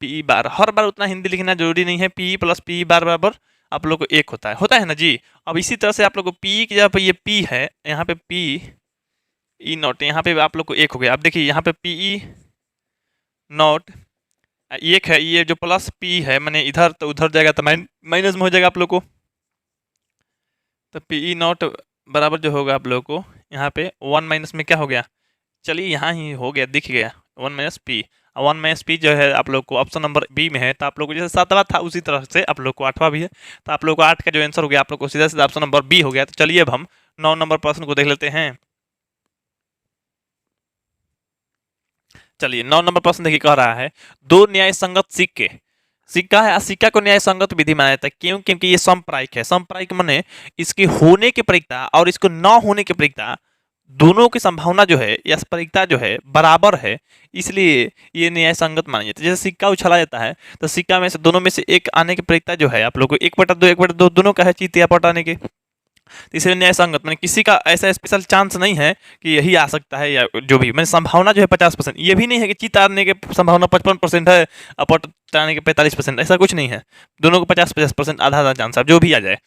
पी बार, हर बार उतना हिंदी लिखना जरूरी नहीं है, पी प्लस पी बार बराबर आप लोग को 1 होता है ना जी। अब इसी तरह से आप लोग को पी की जगह पे ये पी है, यहाँ पे पी ई नॉट, यहाँ पे आप लोग को 1 हो गया। अब देखिए यहाँ पे पी ई नॉट 1 है, ये जो प्लस पी है मैंने इधर तो उधर जाएगा तो माइनस में हो जाएगा आप लोग को, तो पी ई नॉट बराबर जो होगा आप लोग को यहाँ पे 1 माइनस में क्या हो गया, चलिए यहाँ ही हो गया, दिख गया 1 माइनस पी, 1 माइनस पी जो है आप लोग को ऑप्शन नंबर बी में है, तो आप लोग को जैसे 7वां था उसी तरह से आप लोग को 8वां भी है, तो आप लोग को 8 का जो आंसर हो गया आप लोग को सीधा सीधा ऑप्शन नंबर बी हो गया। तो चलिए अब हम 9 नंबर प्रश्न को देख लेते हैं। चलिए 9 नंबर प्रश्न देखिए कह रहा है, दो न्याय संगत सिक्का है, सिक्का को न्याय संगत विधि माना जाता है, क्यों, क्योंकि ये समप्रायिक है। समप्रायिक माने इसके होने की प्रायिकता और इसको न होने की प्रायिकता दोनों की संभावना जो है या प्रायिकता जो है बराबर है, इसलिए ये न्याय संगत माना जाता है। जैसे सिक्का उछाला जाता है तो सिक्का में से दोनों में से एक आने की प्रायिकता जो है आप लोग को 1/2 दोनों का है, चीत या पट आने के, तो इसलिए न्याय संगत मैंने किसी का ऐसा स्पेशल चांस नहीं है कि यही आ सकता है या जो भी, मैंने संभावना जो है 50%, ये भी नहीं है कि चित आने के संभावना 55% है और पट आने के 45%, ऐसा कुछ नहीं है, दोनों को 50-50% आधा आधा चांस है जो भी आ जाए,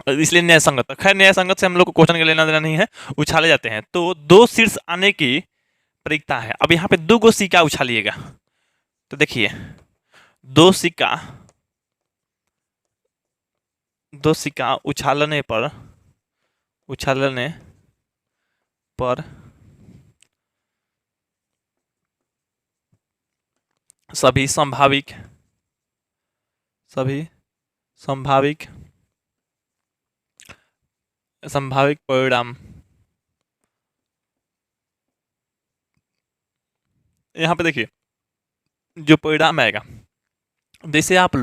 इसलिए न्याय संगत। खैर न्याय संगत से हम लोग को क्वेश्चन का लेना देना नहीं है, उछाले जाते हैं। तो 2 शीर्ष आने की प्रायिकता है। अब यहाँ पे 2 सिक्का उछालिएगा, तो देखिए 2 सिक्का उछालने पर सभी संभाविक परिणाम, यहाँ पे देखिए जो परिणाम आएगा, जैसे आप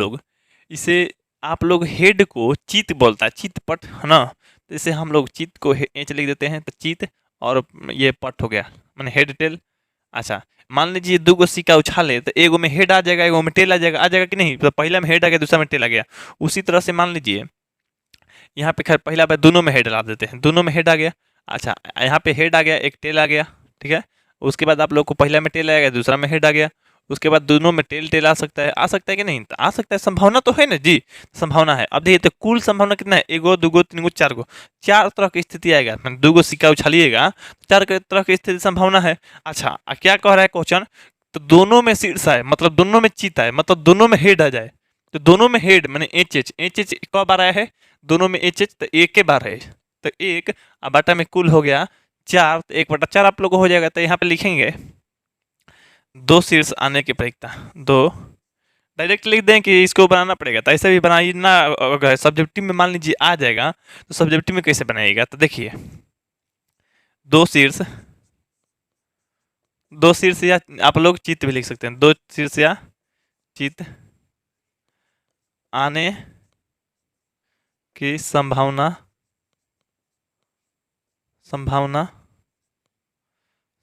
लोग हेड को चित बोलता है, चित पट है ना, जैसे हम लोग चित को एच लिख देते हैं तो चित और ये पट हो गया मैंने हेड टेल। अच्छा मान लीजिए 2 सिक्का उछाले तो एगो में हेड आ जाएगा, एगो में टेल आ जाएगा कि नहीं, तो पहला में हेड आ गया दूसरा में टेल आ गया। उसी तरह से मान लीजिए यहाँ पे खैर पहला बार दोनों में हेड ला देते हैं, दोनों में हेड आ गया। अच्छा यहाँ पे हेड आ गया, एक टेल आ गया, ठीक है। उसके बाद आप लोग को पहला में टेल आ गया दूसरा में हेड आ गया। उसके बाद दोनों में टेल टेल आ सकता है कि नहीं, तो आ सकता है, संभावना तो है ना जी, संभावना है। अब देखिए तो कुल संभावना कितना है, एगो दूगो तीनगो चारगो, चार तरह की स्थिति आएगा, मतलब दूगो सिक्का उछालिएगा चार तरह की स्थिति संभावना है। अच्छा क्या कह रहा है क्वेश्चन, तो दोनों में शीर्ष आए मतलब दोनों में चित आए मतलब दोनों में हेड आ जाए, तो दोनों में हेड मैंने एच एच कब बार आया है, दोनों में एच तो एक के बार है, तो एक अब बाटा में कुल हो गया चार, तो 1/4 आप लोग को हो जाएगा। तो यहाँ पे लिखेंगे दो शीर्ष आने की प्रायिकता, दो डायरेक्ट लिख दें कि इसको बनाना पड़ेगा, तो ऐसे भी बनाइए ना, अगर सब्जेक्टिव में मान लीजिए आ जाएगा तो सब्जेक्टिव में कैसे बनाइएगा, तो देखिए दो शीर्ष, दो शीर्ष या आप लोग चित्त भी लिख सकते हैं, दो शीर्ष या चित्त आने की संभावना, संभावना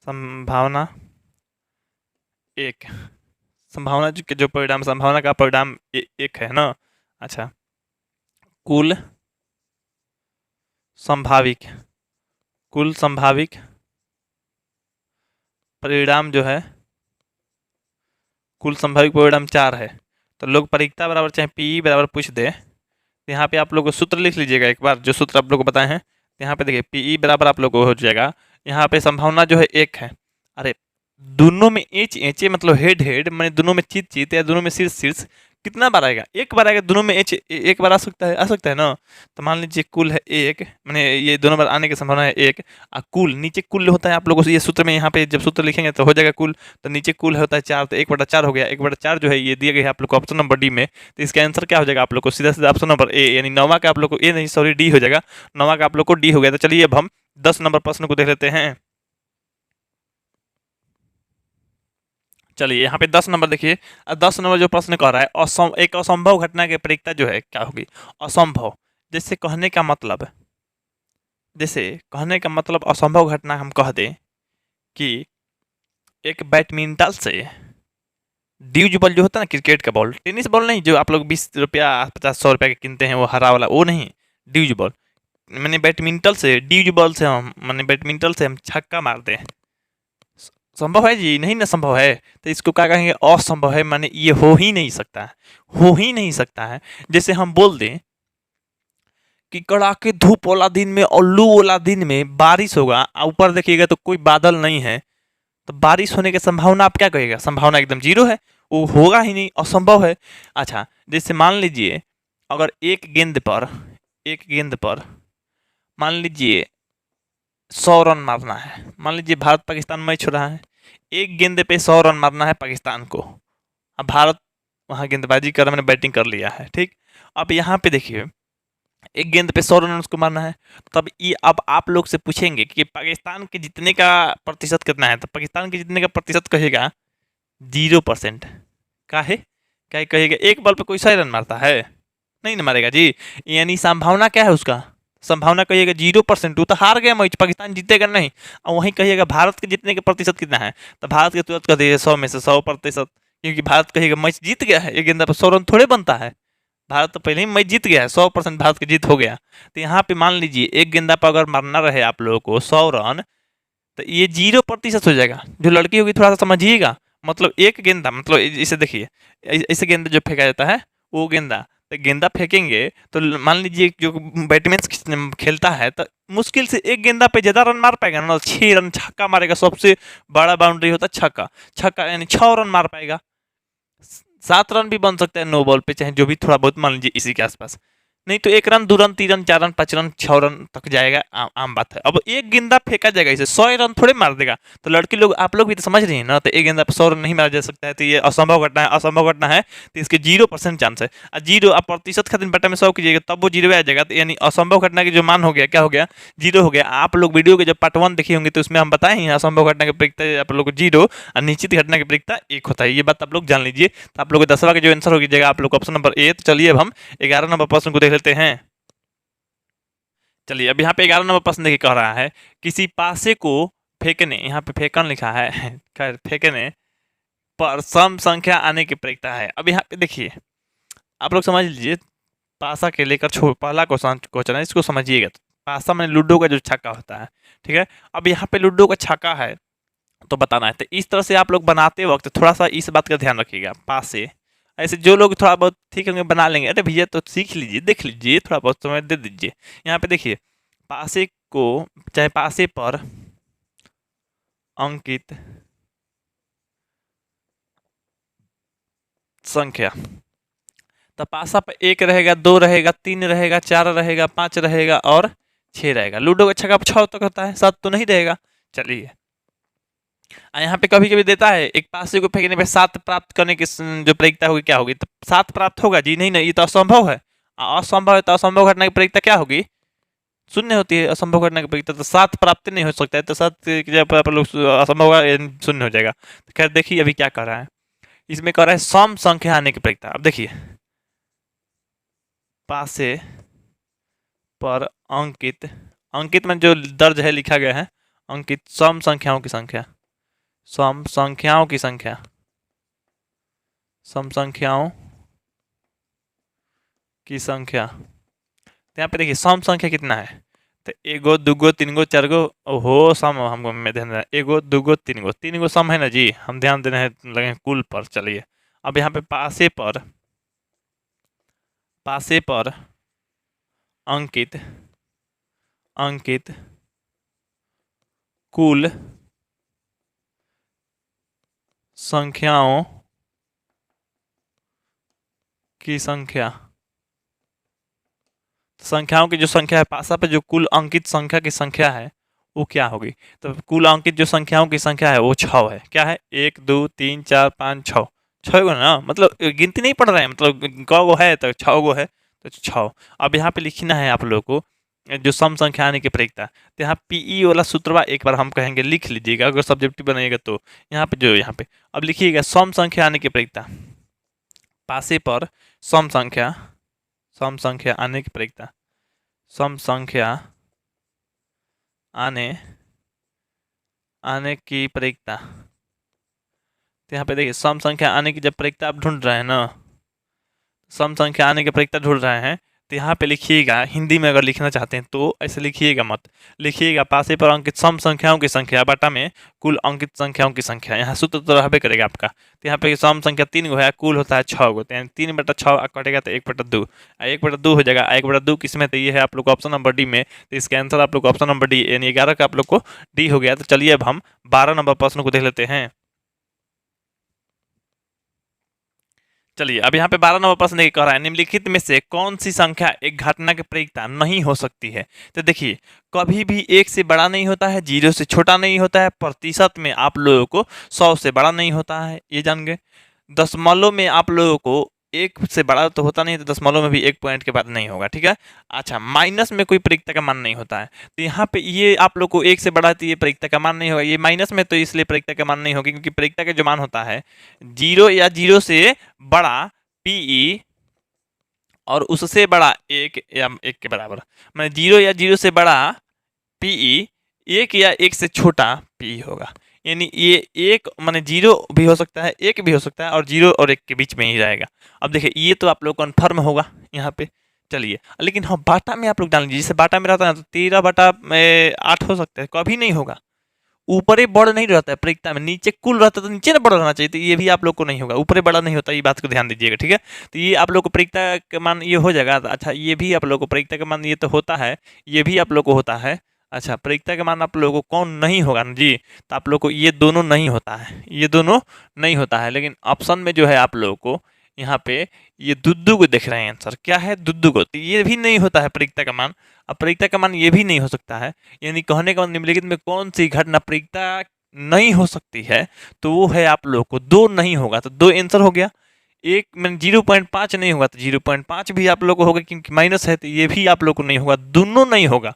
संभावना एक, संभावना जो परिणाम, संभावना का परिणाम एक है ना। अच्छा कुल संभाविक, कुल संभाविक परिणाम जो है, कुल संभाविक परिणाम 4 है, तो लोग परिकता बराबर चाहे पी बराबर पूछ दे, तो यहाँ पे आप लोग को सूत्र लिख लीजिएगा एक बार, जो सूत्र आप लोग को बताए हैं। तो यहाँ पे देखिए पी बराबर आप लोग को हो जाएगा, यहाँ पे संभावना जो है एक है, अरे दोनों में एच एच मतलब हेड हेड, मैंने दोनों में चित चित या दोनों में शीर्ष शीर्ष, कितना बार आएगा, एक बार आएगा, दोनों में एच एक बार आ सकता है ना। तो मान लीजिए कुल है एक, मैंने ये दोनों बार आने की संभावना है एक, और कुल नीचे कुल होता है आप लोगों से ये सूत्र में, यहाँ पे जब सूत्र लिखेंगे तो हो जाएगा कुल, तो नीचे कुल होता है 4, तो 1/4 हो गया, 1/4 जो है ये दिया गया है आप लोग को ऑप्शन नंबर डी में। तो इसका आंसर क्या हो जाएगा आप लोग को, सीधा सीधा ऑप्शन नंबर ए, यानी 9वां का आप लोग को ए नहीं सॉरी डी हो जाएगा, 9वां का आप लोग को डी हो गया। तो चलिए अब हम 10 नंबर प्रश्न को देख लेते हैं। चलिए यहाँ पे 10 नंबर देखिए, 10 नंबर जो प्रश्न कह रहा है, एक असंभव घटना की प्रायिकता जो है क्या होगी, असंभव, जैसे कहने का मतलब, जैसे कहने का मतलब असंभव घटना हम कह दें कि एक बैडमिंटन से ड्यूज बॉल जो होता है ना, क्रिकेट का बॉल, टेनिस बॉल नहीं जो आप लोग 20 रुपया 50-100 रुपया के किनते हैं वो हरा वाला, वो नहीं, ड्यूज बॉल, मैंने बैडमिंटन से ड्यूज बॉल से हम मैंने बैडमिंटन से हम छक्का मारते हैं, संभव है जी, नहीं ना संभव है, तो इसको क्या कहेंगे, असंभव है, माने ये हो ही नहीं सकता है, हो ही नहीं सकता है। जैसे हम बोल दें कि कड़ाके धूप वाला दिन में और लू वाला दिन में बारिश होगा, ऊपर देखिएगा तो कोई बादल नहीं है, तो बारिश होने की संभावना आप क्या कहिएगा, संभावना एकदम जीरो है, वो होगा ही नहीं, असंभव है। अच्छा जैसे मान लीजिए अगर एक गेंद पर, एक गेंद पर मान लीजिए 100 रन मारना है, मान लीजिए भारत पाकिस्तान मैच हो रहा है, एक गेंद पे 100 रन मारना है पाकिस्तान को, अब भारत वहाँ गेंदबाजी कर, मैंने बैटिंग कर लिया है, ठीक। अब यहाँ पे देखिए एक गेंद पे 100 रन उसको मारना है, तब ये अब आप लोग से पूछेंगे कि पाकिस्तान के जीतने का प्रतिशत कितना है, तो पाकिस्तान के जीतने का प्रतिशत कहेगा 0%। काहे क्या कहेगा, एक बॉल पे कोई 100 रन मारता है, नहीं ना मारेगा जी, यानी संभावना क्या है उसका, संभावना कहिएगा 0%, वो तो हार गया मैच, पाकिस्तान जीतेगा नहीं। और वहीं कहिएगा भारत के जीतने का प्रतिशत कितना है, तो भारत के तुरंत कह दीजिए 100 में से 100%, क्योंकि भारत कहेगा मैच जीत गया है, एक गेंदा पर 100 रन थोड़े बनता है, भारत तो पहले ही मैच जीत गया है, 100% भारत की जीत हो गया। तो यहाँ पे मान लीजिए एक गेंदा पर अगर मारना रहे आप लोगों को 100 रन, तो ये 0% हो जाएगा, जो लड़की होगी थोड़ा सा समझिएगा, मतलब एक गेंदा मतलब इसे देखिए, इसे गेंदा जो फेंका जाता है वो गेंदा, तो गेंदा फेंकेंगे तो मान लीजिए जो बैट्समैन खेलता है तो मुश्किल से एक गेंदा पे ज्यादा रन मार पाएगा ना, 6 रन छक्का मारेगा, सबसे बड़ा बाउंड्री होता है छक्का, छक्का यानी 6 रन मार पाएगा, 7 रन भी बन सकता है नो बॉल पे, चाहे जो भी थोड़ा बहुत मान लीजिए इसी के आसपास, नहीं तो 1 run 2 run 3 run 4 run 5 run 6 run तक जाएगा, आम बात है। अब एक गेंदा फेंका जाएगा, इसे 100 रन थोड़े मार देगा, तो लड़के लोग आप लोग भी तो समझ रही हैं ना, तो एक गेंदा पर 100 रन नहीं मारा जा सकता है, तो ये असंभव घटना है, असंभव घटना है, तो इसके 0% चांस है। और जीरो आप प्रतिशत का दिन बटा में 100 कीजिएगा तब वो 0 आ जाएगा, तो यानी असंभव घटना की जो मान हो गया क्या हो गया, 0 हो गया। आप लोग वीडियो के जब पार्ट 1 देखी होंगे तो उसमें हम बताए हैं असंभव घटना की प्रायिकता आप लोग को 0 और निश्चित घटना की प्रायिकता 1 होता है, ये बात आप लोग जान लीजिए। तो आप लोग 10वां का जो आंसर हो जाएगा आप लोग ऑप्शन नंबर ए। तो चलिए अब हम 11 नंबर प्रश्न को देख लेते हैं। चलिए अब यहाँ पे 11 नंबर प्रश्न देखिए, कह रहा है किसी पासे को फेंकने, यहाँ पे फेंकन लिखा है खैर फेंकने पर सम संख्या आने की प्रायिकता है। अब यहाँ पे देखिए आप लोग समझ लीजिए, पासा के लेकर पहला क्वेश्चन है, इसको समझिएगा। तो पासा में लूडो का जो छक्का होता है, ठीक है। अब यहाँ पे लूडो का छक्का है, तो बताना है। तो इस तरह से आप लोग बनाते वक्त थोड़ा सा इस बात का ध्यान रखिएगा। पासे ऐसे जो लोग थोड़ा बहुत ठीक होंगे बना लेंगे, अरे भैया तो सीख लीजिए, देख लीजिए, थोड़ा बहुत समय दे दीजिए। यहाँ पे देखिए पासे को, चाहे पासे पर अंकित संख्या, तो पासा पे 1 रहेगा, 2 रहेगा, 3 रहेगा, 4 रहेगा, 5 रहेगा और 6 रहेगा। लूडो का छक्का 6 तक होता है, 7 तो नहीं रहेगा। चलिए यहाँ पे कभी कभी देता है एक पासे को फेंकने पे 7 प्राप्त करने की जो प्रयोगिता होगी क्या होगी, तो 7 प्राप्त होगा जी? नहीं नहीं, ये तो असंभव है। असंभव है तो असंभव घटना की प्रयोगिता क्या होगी? शून्य होती है असंभव घटना की प्रयोगिता। तो 7 प्राप्त नहीं हो सकता है, तो 7 जब आप लोग असंभव होगा शून्य हो जाएगा। तो खैर देखिए अभी क्या कर रहा है, इसमें कर रहा है सम संख्या आने की प्रयोगिता। अब देखिए पासे पर अंकित, अंकित में जो दर्ज है लिखा गया है अंकित सम संख्याओं की संख्या, सम संख्याओं की संख्या, सम संख्याओं की संख्या। तो यहाँ पे देखिए सम संख्या कितना है, तो एगो दूगो तीन गो चार गो। ओहो सम हमको में ध्यान देना, एगो दूगो तीन गो सम है ना जी, हम ध्यान दे रहे हैं लगे कुल पर। चलिए अब यहाँ पे पासे पर अंकित अंकित कुल संख्याओं की संख्या, संख्याओं की जो संख्या है पासा पे जो कुल अंकित संख्या की संख्या है वो क्या होगी? तो कुल अंकित जो संख्याओं की संख्या है वो 6 है। क्या है? 1 2 3 4 5 6, 6 गो ना, मतलब गिनती नहीं पड़ रहा है, मतलब क गो है तो 6 गो है तो 6। अब यहाँ पे लिखना है आप लोगों को जो सम संख्या आने की प्रयोगिता। तो यहाँ पीई वाला सूत्रवा एक बार हम कहेंगे लिख लीजिएगा, अगर सब्जेक्टिव बनाइएगा तो। यहाँ पे जो यहाँ पे अब लिखिएगा सम संख्या आने की प्रयोगिता, पासे पर सम संख्या, सम संख्या आने की प्रयोगिता, सम संख्या आने आने की प्रयोगिता। तो यहाँ पे देखिए सम संख्या आने की जब प्रयोगिता आप ढूंढ रहे हैं ना, सम संख्या आने की प्रयोगिता ढूंढ रहे हैं, तो यहाँ पे लिखिएगा, हिंदी में अगर लिखना चाहते हैं तो ऐसे लिखिएगा मत, लिखिएगा पासे पर अंकित सम संख्याओं की संख्या बटा में कुल अंकित संख्याओं की संख्या। यहाँ सूत्र तो रहबे करेगा आपका। तो यहाँ पे सम संख्या 3 गो है, कुल होता है 6 गो, तो 3/6 कटेगा तो 1/2, 1/2 हो जाएगा। 1/2 किसमें? तो ये है आप लोग को ऑप्शन नंबर डी में। तो इसका आंसर आप लोग को ऑप्शन नंबर डी यानी 11 का आप लोग को डी हो गया। तो चलिए अब हम 12 नंबर प्रश्न को देख लेते हैं। चलिए अब यहाँ पे 12 नंबर प्रश्न ये कह रहा है निम्नलिखित में से कौन सी संख्या एक घटना की प्रयोगिता नहीं हो सकती है? तो देखिए कभी भी 1 से बड़ा नहीं होता है, 0 से छोटा नहीं होता है, प्रतिशत में आप लोगों को 100 से बड़ा नहीं होता है, ये जान गए। दशमलव में आप लोगों को 1 से बड़ा तो होता नहीं, तो दशमलव में भी 1 पॉइंट के बाद नहीं होगा, ठीक है। अच्छा माइनस में कोई प्रयोगिता का मान नहीं होता है, तो यहाँ पे ये आप लोग को 1 से बड़ा है तो ये प्रयोगिता का मान नहीं होगा। ये माइनस में तो इसलिए प्रयोगिता का मान नहीं होगी क्योंकि प्रयोगिता का जो मान होता है 0 या 0 से बड़ा पीई और उससे बड़ा 1 या 1 के बराबर, मैं 0 या 0 से बड़ा पीई, 1 या 1 से छोटा पीई होगा। यानी ये 1 माने 0 भी हो सकता है, 1 भी हो सकता है, और 0 और 1 के बीच में ही रहेगा। अब देखिए ये तो आप लोग कन्फर्म होगा यहाँ पे। चलिए लेकिन हाँ बाटा में आप लोग डाल लीजिए, जैसे बाटा में रहता है तो 13/8 हो सकता है, कभी नहीं होगा। ऊपर ही बड़ा नहीं रहता है प्रयोगिता में, नीचे कुल रहता है तो नीचे ना बड़ा रहना चाहिए, तो ये भी आप लोग को नहीं होगा, ऊपर ही बड़ा नहीं होता, ये बात को ध्यान दीजिएगा, ठीक है। तो ये आप लोग को प्रयोगिता का मान ये हो जाएगा। अच्छा ये भी आप लोग को प्रयोगिता का मान ये तो होता है, ये भी आप लोग को होता है। अच्छा प्रयोगिता का मान आप लोगों को कौन नहीं होगा ना जी, तो आप लोग को ये दोनों नहीं होता है, ये दोनों नहीं होता है। लेकिन ऑप्शन में जो है आप लोगों को यहाँ पे ये दुद्दू को देख रहे हैं, आंसर क्या है? दुद्दू को, तो ये भी नहीं होता है प्रयोगिता का मान। अब प्रयोगिता का मान ये भी नहीं हो सकता है, यानी कहने का मतलब निम्नलिखित में कौन सी घटना प्रयोगिता नहीं हो सकती है, तो वो है आप लोग को 2 नहीं होगा, तो 2 आंसर हो गया। एक में 0.5 नहीं होगा तो 0.5 भी आप लोग को होगा, क्योंकि माइनस है तो ये भी आप लोग को नहीं होगा, दोनों नहीं होगा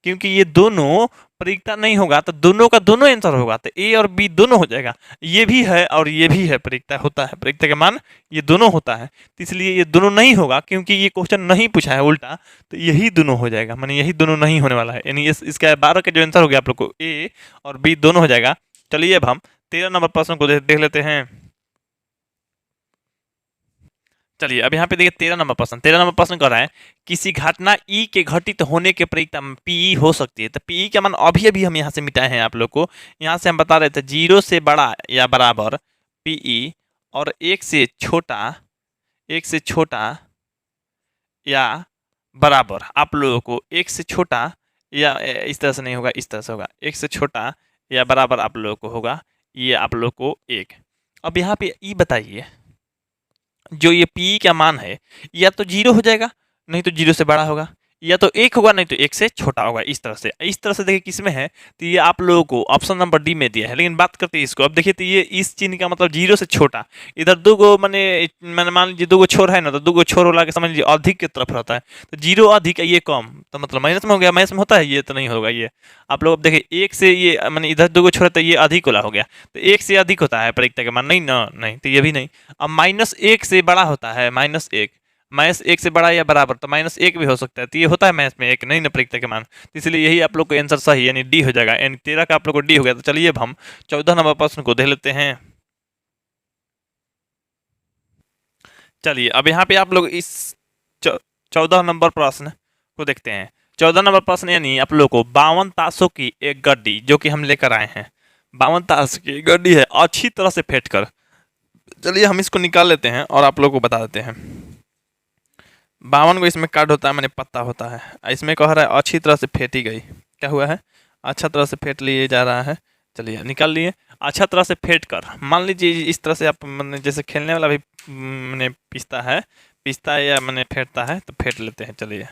क्योंकि ये दोनों प्रयोगिता नहीं होगा, तो दोनों का दोनों आंसर होगा, तो ए और बी दोनों हो जाएगा। ये भी है और ये भी है, प्रयोगिता होता है, प्रयोगिता का मान ये दोनों होता है, तो इसलिए ये दोनों नहीं होगा क्योंकि ये क्वेश्चन नहीं पूछा है उल्टा, तो यही दोनों हो जाएगा, माने यही दोनों नहीं होने वाला है। यानी इसका 12 का जो आंसर हो गया आप लोग को ए और बी दोनों हो जाएगा। चलिए अब हम 13 नंबर प्रश्न को देख लेते हैं। चलिए अब यहाँ पे देखिए 13 नंबर प्रश्न कर रहा है किसी घटना ई के घटित होने के परिक्ता पीई हो सकती है। तो पीई का मान अभी अभी हम यहाँ से मिटाए हैं आप लोग को। यहाँ से हम बता रहे थे 0 से बड़ा या बराबर पीई और 1 से छोटा या बराबर आप लोगों को 1 से छोटा या इस तरह से नहीं होगा, इस तरह से होगा 1 से छोटा या बराबर आप लोगों को होगा ये आप लोग को 1। अब यहाँ पे ई बताइए जो ये पी का मान है या तो 0 हो जाएगा नहीं तो 0 से बड़ा होगा, या तो 1 होगा नहीं तो 1 से छोटा होगा। इस तरह से देखिए किसमें है तो ये आप लोगों को ऑप्शन नंबर डी में दिया है। लेकिन बात करते हैं इसको, अब देखिए तो ये इस चिन्ह का मतलब 0 से छोटा, इधर दो गो मैंने मान लीजिए 2 गो छोर है ना, तो 2 गो छोर वाला के समझ लीजिए अधिक की तरफ रहता है, तो 0 अधिक है ये कम, तो मतलब माइनस में हो गया, माइनस में होता है ये तो नहीं होगा। ये आप लोग अब देखिए 1 से ये मैंने इधर 2 गो छोर है तो ये अधिक वाला हो गया, तो 1 से अधिक होता है परिक्ता का मान, नहीं ना, नहीं तो ये भी नहीं। अब -1 से बड़ा होता है -1, -1 से बड़ा या बराबर तो -1 भी हो सकता है, तो ये होता है मैथ में 1 नहीं ना परिक्ता के मान, तो इसलिए यही आप लोग को आंसर सही यानी डी हो जाएगा। यानी 13 का आप लोग को डी हो गया। तो चलिए अब हम 14 नंबर प्रश्न को देख लेते हैं। चलिए अब यहाँ पे आप लोग इस 14 नंबर प्रश्न को देखते हैं। 14 नंबर प्रश्न यानी आप लोग को 52 ताशों की एक गड्डी जो कि हम लेकर आए हैं, 52 ताश की गड्डी है अच्छी तरह से फेंट कर। चलिए हम इसको निकाल लेते हैं और आप लोग को बता देते हैं। 52 को इसमें कार्ड होता है मैंने पत्ता होता है, इसमें कह रहा है अच्छी तरह से फेंटी गई, क्या हुआ है अच्छा तरह से फेंट लिए जा रहा है। चलिए निकाल लिए। अच्छा तरह से फेंट कर मान लीजिए इस तरह से आप मैंने जैसे खेलने वाला भी मैंने पीसता है या मैंने फेंटता है तो फेंट लेते हैं। चलिए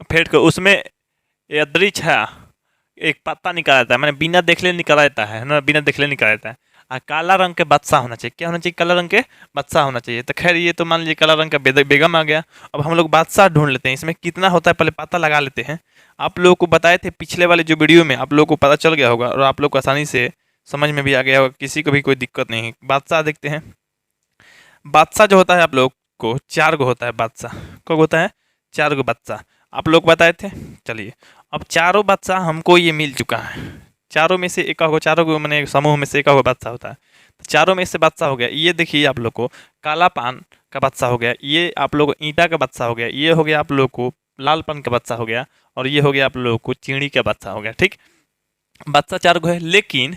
फेंट कर उसमें अदृक्ष है एक पत्ता निकाल देता है, मैंने बिना देखले निकाल देता है ना, बिना देखले निकाल देता है। काला रंग के बादशाह होना चाहिए, क्या होना चाहिए काला रंग के बादशाह होना चाहिए। तो खैर ये तो मान लीजिए काला रंग का बेगम आ गया। अब हम लोग बादशाह ढूंढ लेते हैं, इसमें कितना होता है पहले पता लगा लेते हैं। आप लोगों को बताए थे पिछले वाले जो वीडियो में, आप लोगों को पता चल गया होगा और आप लोग को आसानी से समझ में भी आ गया होगा, किसी को भी कोई दिक्कत नहीं है। बादशाह देखते हैं, बादशाह जो होता है आप लोग को 4 गो होता है बादशाह, कब होता है 4 गो बादशाह आप लोग बताए थे। चलिए अब चारों बादशाह हमको ये मिल चुका है, चारों में से एक हो, चारों को मैंने समूह में से एक हो बादशाह होता है, तो चारों में से बादशाह हो गया। ये देखिए आप लोग को काला पान का बादशाह हो गया, ये आप लोग को ईंटा का बादशाह हो गया, ये हो गया आप लोग को लाल पान का बादशाह हो गया, और ये हो गया आप लोग को चीनी का बादशाह हो गया। ठीक, बादशाह 4 गो है, लेकिन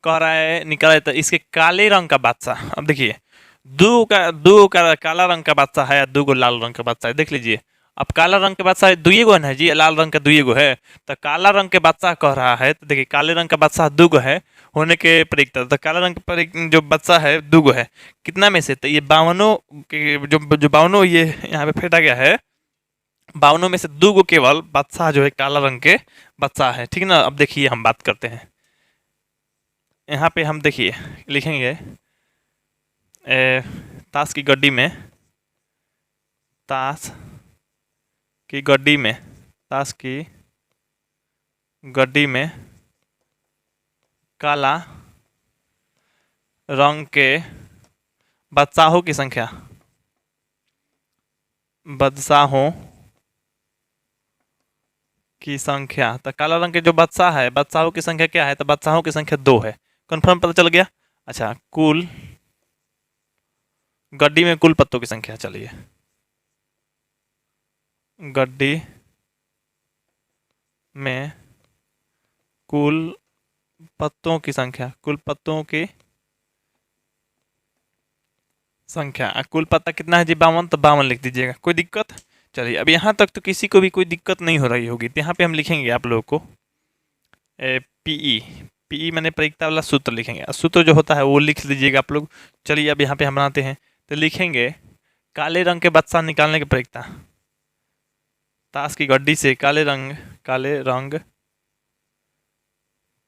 कह रहा है निकाला तो इसके काले रंग का बादशाह। अब देखिए दो का काला रंग का बादशाह है, 2 गो लाल रंग का बादशाह है, देख लीजिए। अब काला रंग के बादशाह 2 गो है जी, लाल रंग का 2 गो है, तो काला रंग के बादशाह कह रहा है, तो देखिए काले रंग का बादशाह 2 गो है होने के परिक्ता, तो काला रंग के जो बादशाह है 2 गो है, कितना में से, तो ये 52 के जो 52 ये यहाँ पे फेंटा गया है, 52 में से 2 गो केवल बादशाह जो है काला रंग के बादशाह है। ठीक ना, अब देखिए हम बात करते हैं, यहाँ पे हम देखिए लिखेंगे ताश की गड्डी में, ताश की गड्डी में, ताश की गड्डी में काला रंग के बादशाहों की संख्या, बादशाहों की संख्या, तो काला रंग के जो बादशाह है बादशाहों की संख्या क्या है, तो बादशाहों की संख्या 2 है, कन्फर्म पता चल गया। अच्छा कुल गड्डी में कुल पत्तों की संख्या, चलिए गड्डी में कुल पत्तों की संख्या, कुल पत्तों की संख्या, कुल पत्ता कितना है जी 52, तो 52 लिख दीजिएगा, कोई दिक्कत। चलिए अब यहाँ तक तो किसी को भी कोई दिक्कत नहीं हो रही होगी, तो यहाँ पे हम लिखेंगे आप लोगों को पीई मैंने परिक्ता वाला सूत्र लिखेंगे, सूत्र जो होता है वो लिख लीजिएगा आप लोग। चलिए अब यहाँ पे हम बनाते हैं, तो लिखेंगे काले रंग के बादशाह निकालने की परिक्ता, ताश की गड्डी से काले रंग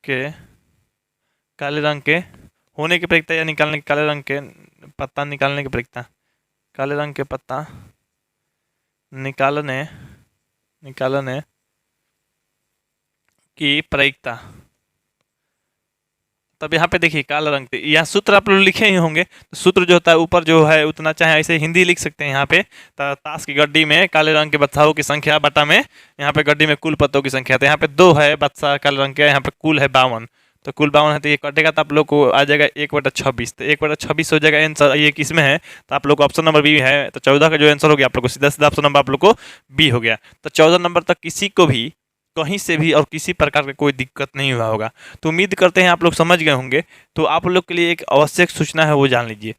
के होने की परिक्ता या निकालने, काले रंग के पत्ता निकालने की परिक्ता, काले रंग के पत्ता निकालने की परिक्ता। तब यहाँ पे देखिए काला रंग, यहाँ सूत्र आप लोग लिखे ही होंगे, तो सूत्र जो होता है ऊपर जो है उतना चाहे ऐसे हिंदी लिख सकते हैं यहाँ पे, तो ताश की गड्डी में काले रंग के बादशाहों की संख्या बटा में यहाँ पे गड्डी में कुल पत्तों की संख्या, तो यहाँ पे 2 है बादशाह काले रंग के, यहाँ पे कुल है 52, तो कुल 52 है, तो ये कटेगा तो आप लोग को आ जाएगा 1/26। तो 1/26 हो जाएगा आंसर। ये किस में है, तो आप लोग को ऑप्शन नंबर बी है। तो 14 का जो आंसर हो गया आप लोग को सीधा सीधा ऑप्शन नंबर आप लोग को बी हो गया। तो 14 नंबर तक किसी को भी कहीं से भी और किसी प्रकार का कोई दिक्कत नहीं हुआ होगा। तो उम्मीद करते हैं आप लोग समझ गए होंगे। तो आप लोग के लिए एक आवश्यक सूचना है, वो जान लीजिए।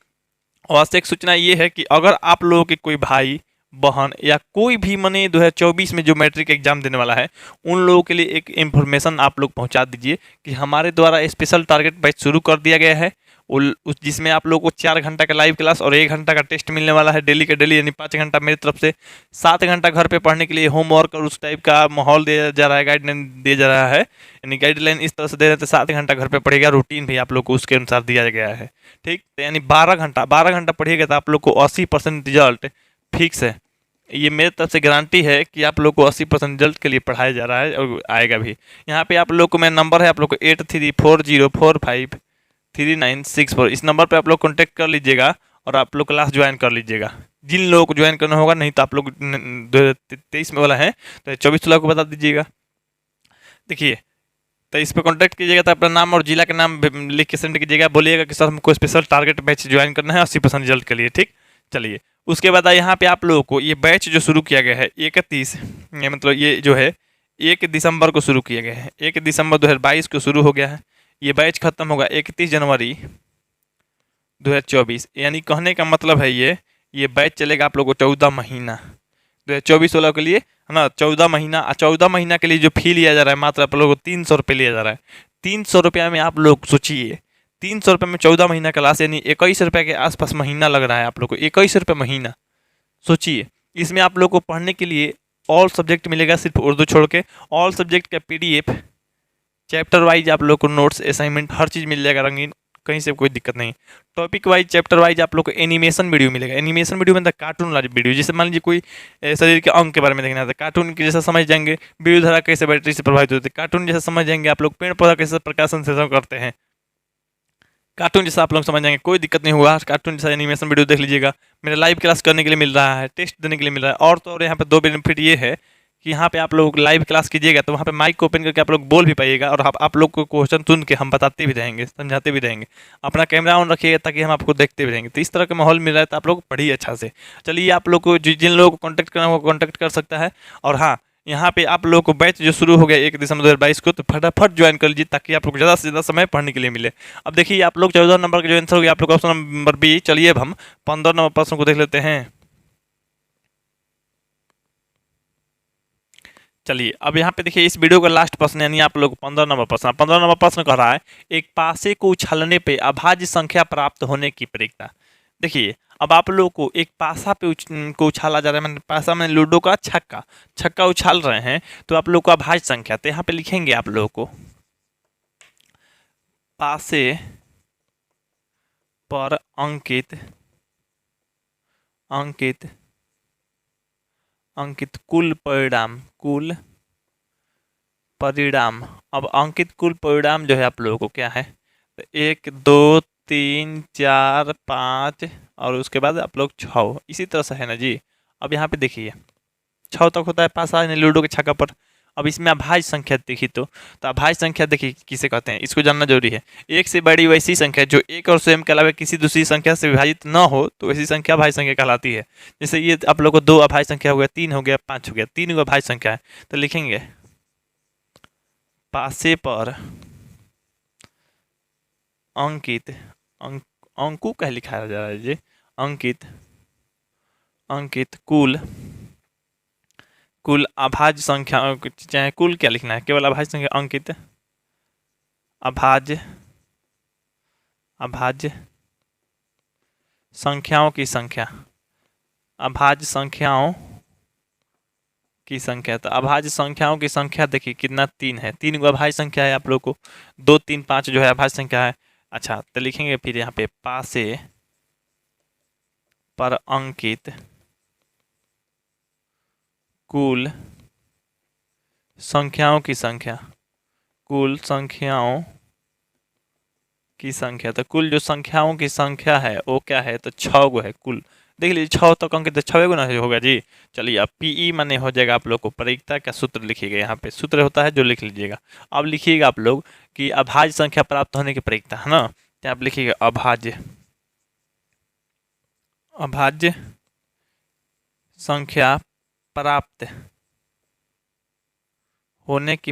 आवश्यक सूचना ये है कि अगर आप लोगों के कोई भाई बहन या कोई भी मने 2024 में जो मैट्रिक एग्जाम देने वाला है, उन लोगों के लिए एक इन्फॉर्मेशन आप लोग पहुंचा दीजिए कि हमारे द्वारा स्पेशल टारगेट बैच शुरू कर दिया गया है। उस जिसमें आप लोगों को 4 घंटा का लाइव क्लास और 1 घंटा का टेस्ट मिलने वाला है डेली के डेली, यानी 5 घंटा मेरी तरफ से, 7 घंटा घर पे पढ़ने के लिए होमवर्क और उस टाइप का माहौल दिया जा रहा है, गाइडलाइन दिया जा रहा है। यानी गाइडलाइन इस तरह से दे रहे थे 7 घंटा घर पे पढ़ेगा, रूटीन भी आप लोग को उसके अनुसार दिया गया है। ठीक, तो यानी 12 घंटा पढ़िएगा तो आप लोग को 80% रिजल्ट फिक्स है। ये मेरे तरफ से गारंटी है कि आप लोग को 80% रिजल्ट के लिए पढ़ाया जा रहा है और आएगा भी। यहाँ पे आप लोग को मेरा नंबर है, आप लोग को 8340453964, इस नंबर पे आप लोग कॉन्टैक्ट कर लीजिएगा और आप लोग क्लास ज्वाइन कर लीजिएगा। जिन लोगों को ज्वाइन करना होगा, नहीं तो आप लोग 2023 में वाला है तो 24 को बता दीजिएगा। देखिए, तो इस पर कॉन्टैक्ट कीजिएगा तो अपना नाम और जिला के नाम लिख के सेंड कीजिएगा, बोलिएगा कि सर हमको स्पेशल टारगेट बैच ज्वाइन करना है 80% रिजल्ट के लिए। ठीक, चलिए उसके बाद यहाँ पे आप लोगों को ये बैच जो शुरू किया गया है 31, ये मतलब ये जो है 1 दिसंबर को शुरू किया गया है, 1 दिसंबर 2022 को शुरू हो गया है। ये बैच खत्म होगा 31 जनवरी 2024। यानी कहने का मतलब है ये बैच चलेगा आप लोग को 14 महीना 2024 वालों के लिए, है ना। 14 महीना, 14 महीना के लिए जो फी लिया जा रहा है मात्र आप लोगों को 300 रुपये लिया जा रहा है। 300 रुपया में आप लोग सोचिए, 300 रुपये में 14 महीना क्लास, यानी 21 रुपये के आसपास महीना लग रहा है आप लोग को, 21 रुपये महीना। सोचिए, इसमें आप लोग को पढ़ने के लिए ऑल सब्जेक्ट मिलेगा, सिर्फ उर्दू छोड़ के। ऑल सब्जेक्ट का PDF, चैप्टर वाइज आप लोग को नोट्स, असाइनमेंट, हर चीज़ मिल जाएगा रंगीन, कहीं से कोई दिक्कत नहीं। टॉपिक वाइज, चैप्टर वाइज आप लोग को एनिमेशन वीडियो मिलेगा। एनिमेशन वीडियो मतलब कार्टून वाली वीडियो, जैसे मान लीजिए कोई शरीर के अंग के बारे में देखना है तो कार्टून के जैसा समझ जाएंगे। विद्युत धारा कैसे बैटरी से प्रभावित होती है, कार्टून जैसा समझ जाएंगे। आप लोग पेड़ पौधा कैसे प्रकाश संश्लेषण करते हैं, कार्टून जैसा आप लोग समझ जाएंगे, कोई दिक्कत नहीं होगा। कार्टून जैसा एनिमेशन वीडियो देख लीजिएगा। मेरा लाइव क्लास करने के लिए मिल रहा है, टेस्ट देने के लिए मिल रहा है। और तो और यहाँ पे 2 बेनिफिट ये है कि यहाँ पे आप लोग लाइव क्लास कीजिएगा तो वहाँ पे माइक ओपन करके आप लोग बोल भी पाइएगा, और आप लोग को क्वेश्चन सुन के हम बताते भी रहेंगे, समझाते भी रहेंगे। अपना कैमरा ऑन रखिएगा ताकि हम आपको देखते भी रहेंगे। तो इस तरह का माहौल मिल रहा है, तो आप लोग पढ़िए अच्छा से। चलिए, आप लोग को जिन लोगों को कॉन्टैक्ट करना हो कॉन्टैक्ट कर सकता है। और हाँ, यहाँ पे आप लोगों को बैच जो शुरू हो गया 1 दिसंबर 2022 को, तो फटाफट ज्वाइन कर लीजिए ताकि आप लोग ज़्यादा से ज़्यादा समय पढ़ने के लिए मिले। अब देखिए, आप लोग 14 नंबर का जो आंसर हो गया आप लोग ऑप्शन नंबर बी। चलिए अब हम 15 नंबर प्रश्न को देख लेते हैं। चलिए, अब यहाँ पे देखिए इस वीडियो का लास्ट प्रश्न, यानी आप लोग 15 नंबर प्रश्न। 15 नंबर प्रश्न कह रहा है, एक पासे को उछालने पे अभाज्य संख्या प्राप्त होने की प्रक्रिया। देखिए, अब आप लोग को एक पासा पे को उछाला जा रहा है, मैंने पासा में लूडो का छक्का उछाल रहे हैं, तो आप लोग को अभाज्य संख्या, तो यहाँ पे लिखेंगे आप लोगों को पासे पर अंकित कुल परिणाम। अब अंकित कुल परिणाम जो है आप लोगों को क्या है, तो 1 2 3 4 5 और उसके बाद आप लोग 6, इसी तरह से है ना जी। अब यहाँ पे देखिए 6 तक होता है पासा यानी लूडो के छक्का पर। अब इसमें अभाज्य संख्या देखी तो अभाज्य संख्या देखिए किसे कहते हैं, इसको जानना जरूरी है। 1 से बड़ी वैसी संख्या जो 1 और स्वयं के अलावा किसी दूसरी संख्या से विभाजित न हो, तो वैसी संख्या अभाज्य संख्या कहलाती है। जैसे ये आप लोग को 2 अभाज्य संख्या हो गया, 3 हो गया, 5 हो गया, 3 को अभाज्य संख्या है। तो लिखेंगे पासे पर अंकित अंकु कह लिखा जा रहा है जी, अंकित कुल अभाज्य संख्या, चाहे कुल क्या लिखना है, केवल अभाज्य संख्या, अंकित अभाज्य संख्याओं की संख्या, अभाज्य संख्याओं की संख्या। तो अभाज्य संख्याओं की संख्या देखिए कितना, 3 है, 3 को अभाज्य संख्या है आप लोग को, 2 3 5 जो है अभाज्य संख्या है। अच्छा, तो लिखेंगे फिर यहाँ पे पासे पर अंकित कुल संख्याओं की संख्या, कुल संख्याओं की संख्या। तो कुल जो संख्याओं की संख्या है वो क्या है, तो 6 गो है कुल, देख लीजिए 6 तक अंक तो 6 गुना होगा जी। चलिए अब पीई माने हो जाएगा आप लोग को परिक्ता का सूत्र लिखिएगा, यहाँ पे सूत्र होता है जो लिख लीजिएगा। अब लिखिएगा आप लोग कि अभाज्य संख्या प्राप्त होने की परिक्ता है ना, तो आप लिखिएगा अभाज्य संख्या प्राप्त होने की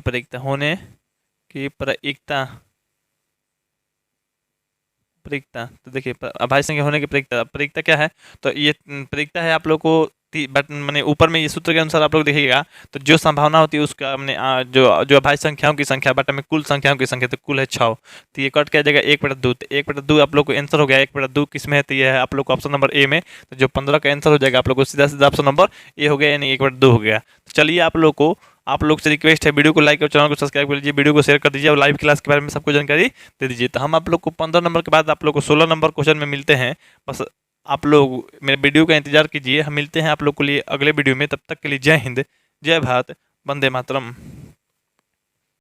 परिक्ता, तो देखिए अभाज्य संख्या होने की परिक्ता क्या है, तो ये परिक्ता है आप लोग को बट मैंने ऊपर में ये सूत्र के अनुसार आप लोग देखिएगा, तो जो संभावना होती है उसका हमने जो अभाज्य संख्याओं की संख्या बटा में कुल संख्याओं की संख्या, तो कुल है 6, तो ये कट क्या जाएगा 1/2, तो 1/2 आप लोग को आंसर हो गया। 1/2 किस में है, तो ये है आप लोग को ऑप्शन नंबर ए में, तो जो 15 का आंसर हो जाएगा आप लोग को सीधा सीधा ऑप्शन नंबर ए हो गया, यानी 1/2 हो गया। तो चलिए आप लोग से रिक्वेस्ट है, वीडियो को लाइक और चैनल को सब्सक्राइब कर लीजिए, वीडियो को शेयर कर दीजिए और लाइव क्लास के बारे में सबको जानकारी दे दीजिए। तो हम आप लोग को 15 नंबर के बाद आप लोग को 16 नंबर क्वेश्चन में मिलते हैं। बस आप लोग मेरे वीडियो का इंतजार कीजिए, हम मिलते हैं आप लोग के लिए अगले वीडियो में। तब तक के लिए जय हिंद, जय भारत, वंदे मातरम।